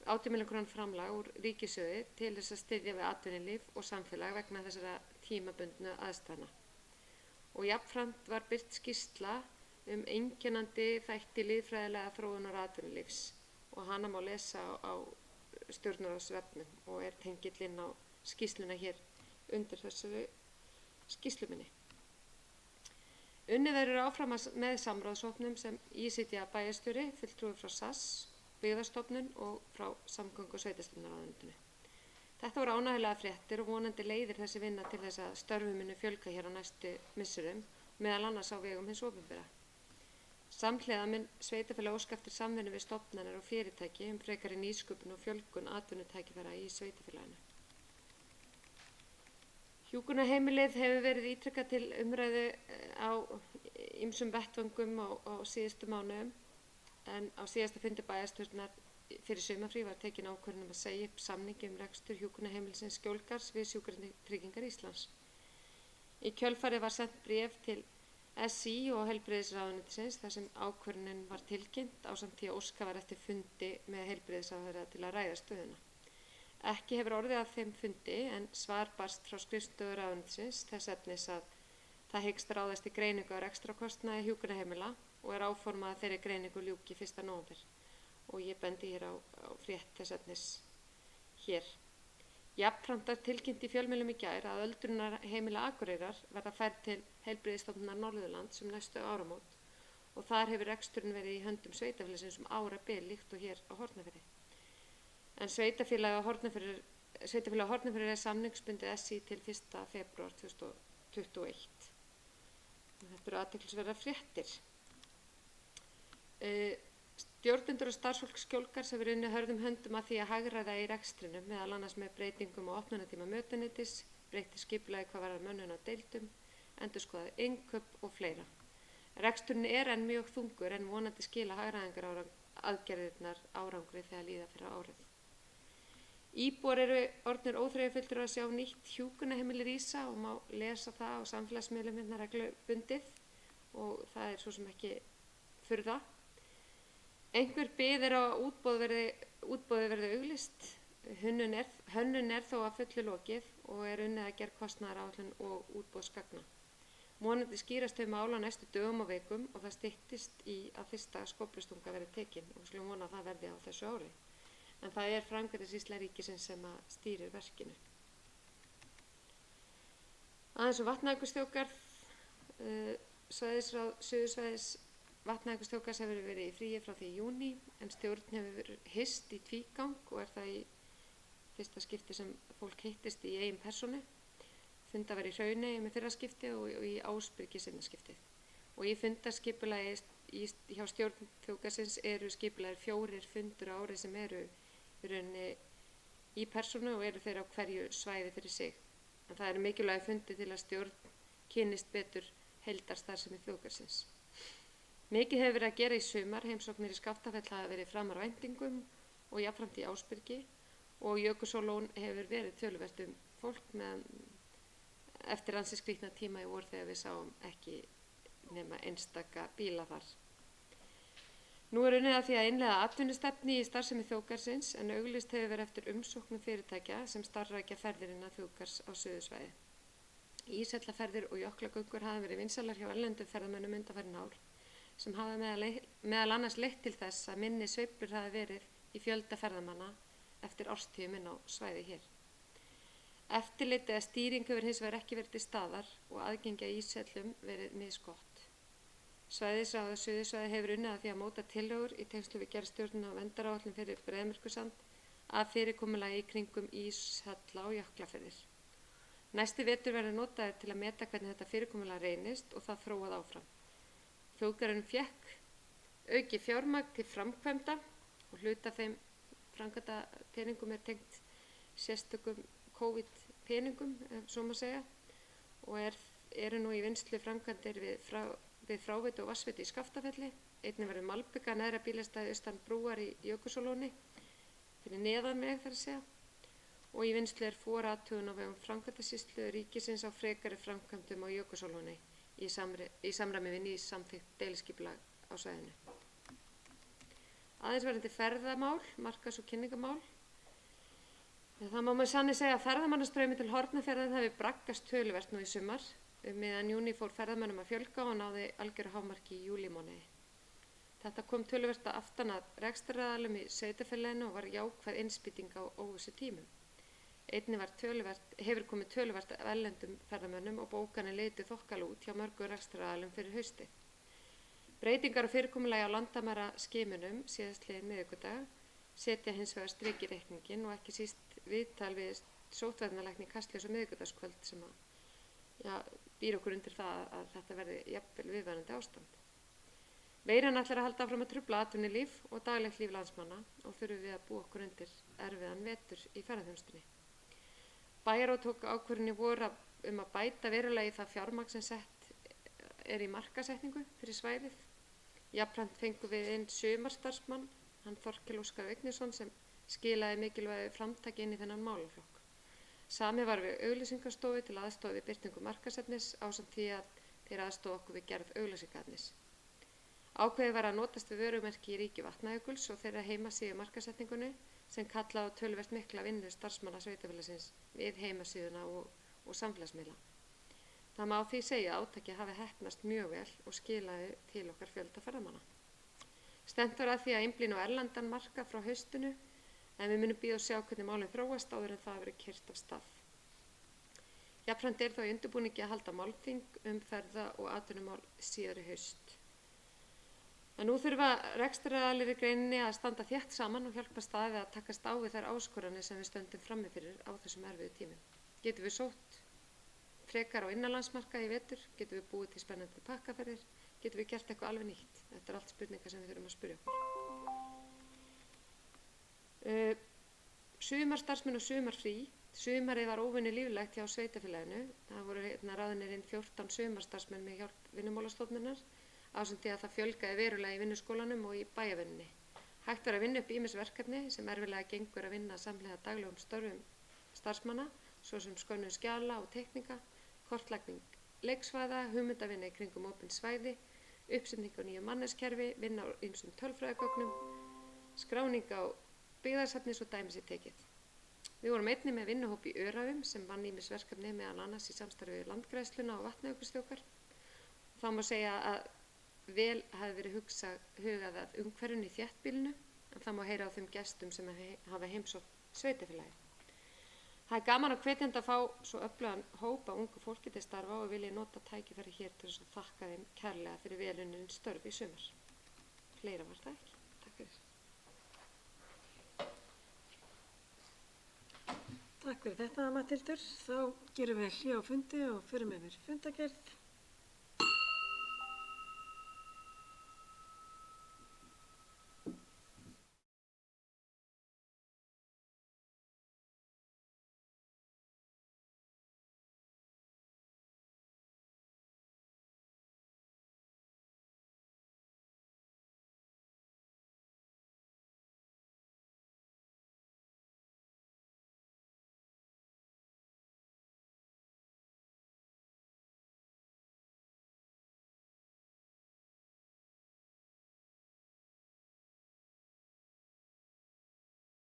króna framlag úr ríkissjóði til þess að styðja við atvinnulíf og samfélag vegna þessara tímabundnu aðstæðna. Og jafnframt var birt skýrsla einkennandi þætti lýðfræðilega þróunar atvinnulífs og hana má lesa á stjórnarráðsvefnum og er tengill inn á skýrsluna hér undir þessari skýrsluminni. Unnið verður áfram með samráðshópnum sem í sitja bæjarstjóri, fulltrúi frá SAS, Byggðastofnun og frá Samgöngu- og sveitarstjórnarráðuneytinu. Þetta voru ánægjulegar fréttir og vonandi leiðir þessi vinna til þess að störfum muni fjölga hér á næstu misserum, meðal annars á vegum hins opinbera. Samhliða mun sveitarfélag óska eftir samvinnu við stofnanir og fyrirtæki frekari nýsköpun og fjölgun atvinnutækifæra í sveitarfélaginu. Hjúkrunarheimilið hefur verið ítrekkað til umræðu á ýmsum vettvöngum á síðustu mánuðum, en á síðasta fundi bæjarstjórnar fyrir sumarfrí var tekin ákvörðun að segja upp samningi rekstur hjúkrunarheimilisins Skjólgarðs við Sjúkratryggingar Íslands. Í kjölfarið var sent bréf til SÍ og heilbrigðisráðuneytisins þar sem ákvörðunin var tilkynnt ásamt því að óskað var eftir fundi með heilbrigðisráðherra til að ræða stöðuna. Ekki hefur orðið af þeim fundi en svar barst frá skrifstofu ráðuneytisins þess efnis að það hyggst ráðast í greiningu á rekstrarkostnaði hjúkrunarheimila og er áformað að þeirri greiningu ljúki 1. nóvember. Og ég bendi hér á frétt þess efnis hér. Jafnframt var tilkynnt í fjölmiðlum í gær að öldrunarheimila Akureyrar verða færð til Heilbrigðisstofnunar Norðurlands næstu áramót og þar hefur reksturinn verið í höndum sveitarfélagsins árabil líkt og hér á Hornafirði. En sveitarfélag á Hornafirði er samningsbundið SÍ til 1. febrúar 2021. Þetta eru athyglisverðar fréttir. Stjórnendur og starfsfólk Skjólgarðs hefur unnið hörðum höndum að því að hagræða í rekstrinum, meðal annars með breytingum á opnunartíma mötuneyti, breytti skipulagi hvað varðar mönnun á deildum, endurskoðað innkaup og fleira. Reksturinn er enn mjög þungur en vonandi skila hagræðingar aðgerðirnar árangri þegar líða fyrir árið. Íbúar eru orðnir óþreyjufullir að sjá nýtt hjúkrunarheimili rísa og má lesa það á samfélagsmiðlum reglubundið og það er svo sem ekki furða. Einhver bið er á útboði verði auglýst. Hönnun er þó að fullu lokið og er unnið að gera kostnaðaráætlun og útboðsgagna. Vonandi skýrast þau mál á næstu dögum og vikum og það styttist í að fyrsta skóflustunga verði tekin og við skulum vona að það verði á þessu ári. En það er Framkvæmdasýsla ríkisins sem að stýrir verkinu. Aðeins Vatnajökulsþjóðgarð, svæðisráð Suðursvæðis Vatnajökulsþjóðgarðs hefur verið í fríi frá því í júní en stjórn hefur verið hist í tvígang og er það í fyrsta skipti sem fólk hittist í eigin persónu. Funda var í Hrauney með fyrra skipti og í Ásbyrgi seinna skiptið. Og í fundarskipulagi hjá stjórn þjóðgarðsins eru skipulagir 4 fundur á ári sem eru í rauninni í persónu og eru þeir á hverju svæði fyrir sig. En það eru mikilvægi fundi til að stjórn kynnist betur heildarstarfsemi þjóðgarðsins. Mikið hefur verið að gera í sumar, heimsóknir í Skaftafell hafa verið framar væntingum og jafnframt í Ásbyrgi og Jökulsárlón hefur verið töluvert fólk eftir ansi skrýtna tíma í vor þegar við sáum ekki nema einstaka bíla þar. Nú er unnið að því að innleiða atvinnustefnu í starfsemi þjóðgarðsins en auglýst hefur verið eftir umsóknum fyrirtækja sem starfrækja ferðir innan þjóðgarðs á Suðursvæði. Ísjallaferðir og jöklagöngur hafa verið vinsælar hjá erlendum ferðamönnum undanfarin ár sem hafa meðal annars leitt til þess að minni sveiflur hafa verið í fjölda ferðamanna eftir árstíðum inn á svæði hér. Eftirlit eða stýring hefur hins vegar ekki verið til staðar og aðgengi að ísjallum verið misgott. Svæðisráð Suðursvæði hefur unnið að því að móta tillögur í tengslu við gerð stjórnunar og verndaráætlun fyrir Breiðamerkursand að fyrirkomulagi í kringum íshalla og jöklaferðir. Næsti vetur verður notaður til að meta hvernig þetta fyrirkomulag reynist og það þróað áfram. Þjóðgarðurinn fékk aukið fjármagn til framkvæmda og hluta þeim framkvæmdapeningum er tengt sérstökum COVID-peningum, svo má segja, og eru nú í vinnslu framkvæmdir við fráveitu og vatnsveitu í Skaftafelli. Einnig verður malbika neðra bílastæði austan brúar í Jökulsárlóni, fyrir neðan veg þar að segja, og í vinnslu er forathugun á vegum Framkvæmdasýslu ríkisins á frekari framkvæmdum á Jökulsárlóni í samræmi við nýs samþykkt deiliskipulag á svæðinu. Aðeins varðandi ferðamál, markas- og kynningamál. Það má með sanni segja að ferðamannastraumi til Hornafjarðar hafi braggast töluvert nú í sumar. Meðan júní fór ferðamönnum að fjölga og náði algjöru hámarki í júlímánuði. Þetta kom töluvert aftan að rekstraraðilum í sveitarfélaginu og var jákvæð innspýting á óvissu tímum. Einnig hefur komið töluvert af erlendum ferðamönnum og bókanir litið þokkalega út hjá mörgum rekstraraðilum fyrir haustið. Breytingar á fyrirkomulagi á landamæraskimunum síðastliðinn miðvikudag setja hins vegar strik í reikninginn og ekki síst viðtal við sóttvarnalækni Kastljós á miðvikudagskvöld sem býr okkur undir það að þetta verði jafnvel viðvarandi ástand. Veiran ætlar að halda áfram að trufla atvinnulíf og daglegt líf landsmanna og þurfum við að búa okkur undir erfiðan vetur í ferðaþjónustunni. Bæjarráð tók ákvörðun í vor að bæta verulega í það fjármagn sem sett er í markasetningu fyrir svæðið. Jafnframt fengum við inn sumarstarfsmann, hann Þorkel Óskar Vignisson, sem skilaði mikilvægu framtaki inn í þennan málaflokk. Samið var við auglýsingastofu til aðstoða við birtingu markasetnis ásamt því að þeir aðstoða okkur við gerð auglýsingaefnis. Ákveðið var að notast við vörumerki í ríki Vatnajökuls og þeirra heimasíðu markasetningunni sem kalla á töluvert mikla vinnu starfsmanna sveitarfélagsins við heimasíðuna og samfélagsmiðla. Það má því segja að átakið hafi heppnast mjög vel og skilaði til okkar fjölda ferðamanna. Stefnt var að því að einblína á erlendan markað frá haustinu en við munum bíða og sjá hvernig málin þróast áður en það verður keyrt af stað. Jafnframt þá í undirbúningi að halda málþing ferða- og atvinnumál síðar í haust. En nú þurfa rekstraraðilar í greininni að standa þétt saman og hjálpast að við að takast á við þær áskoranir sem við stöndum frammi fyrir á þessum erfiðu tímum. Getum við sótt frekar á innanlandsmarkaði í vetur? Getum við búið til spennandi pakkaferðir? Getum við gert eitthvað alveg nýtt? Þetta er allt spurningar sem við þurfum að spyrja okkur. Sumarstarfsmenn og sumarfrí. Sumarið var óvenju líflegt hjá sveitarfélaginu. Það voru ráðnir inn 14 sumarstarfsmenn með hjálp Vinnumálastofnunar ásamt því að það fjölgaði verulega í vinnuskólanum og í bæjarvinnunni. Hægt var að vinna upp ýmis verkefni sem erfiðlega gengur að vinna samhliða daglegum störfum starfsmanna, svo sem skönnun skjala og teikninga, kortlagning leiksvæða, hugmyndavinna í kringum opin svæði, uppsetning á nýju manneskerfi, vinna á ýmsum tölfræðigögnum, skráning á byggðarsafni svo dæmis í tekið. Við vorum einnig með vinnuhóp í Öræfum sem vann ýmis verkefni meðal annars í samstarfi við Landgræðsluna og Vatnajökulsþjóðgarð. Þá má segja að vel hafi verið hugað að umhverfinu í þéttbýlinu en það má heyra á þeim gestum sem hafa heimsótt sveitarfélagið. Það er gaman og hvetjandi að fá svo öflugan hóp af ungu fólki til starfa og vil ég nota tækifæri hér til þess að þakka þeim kærlega fyrir velunnin störf í sumar. Fleira var það ekki. Takk fyrir. Takk fyrir þetta, Matthildur. Þá gerum við hlé á fundi og förum yfir fundagerð.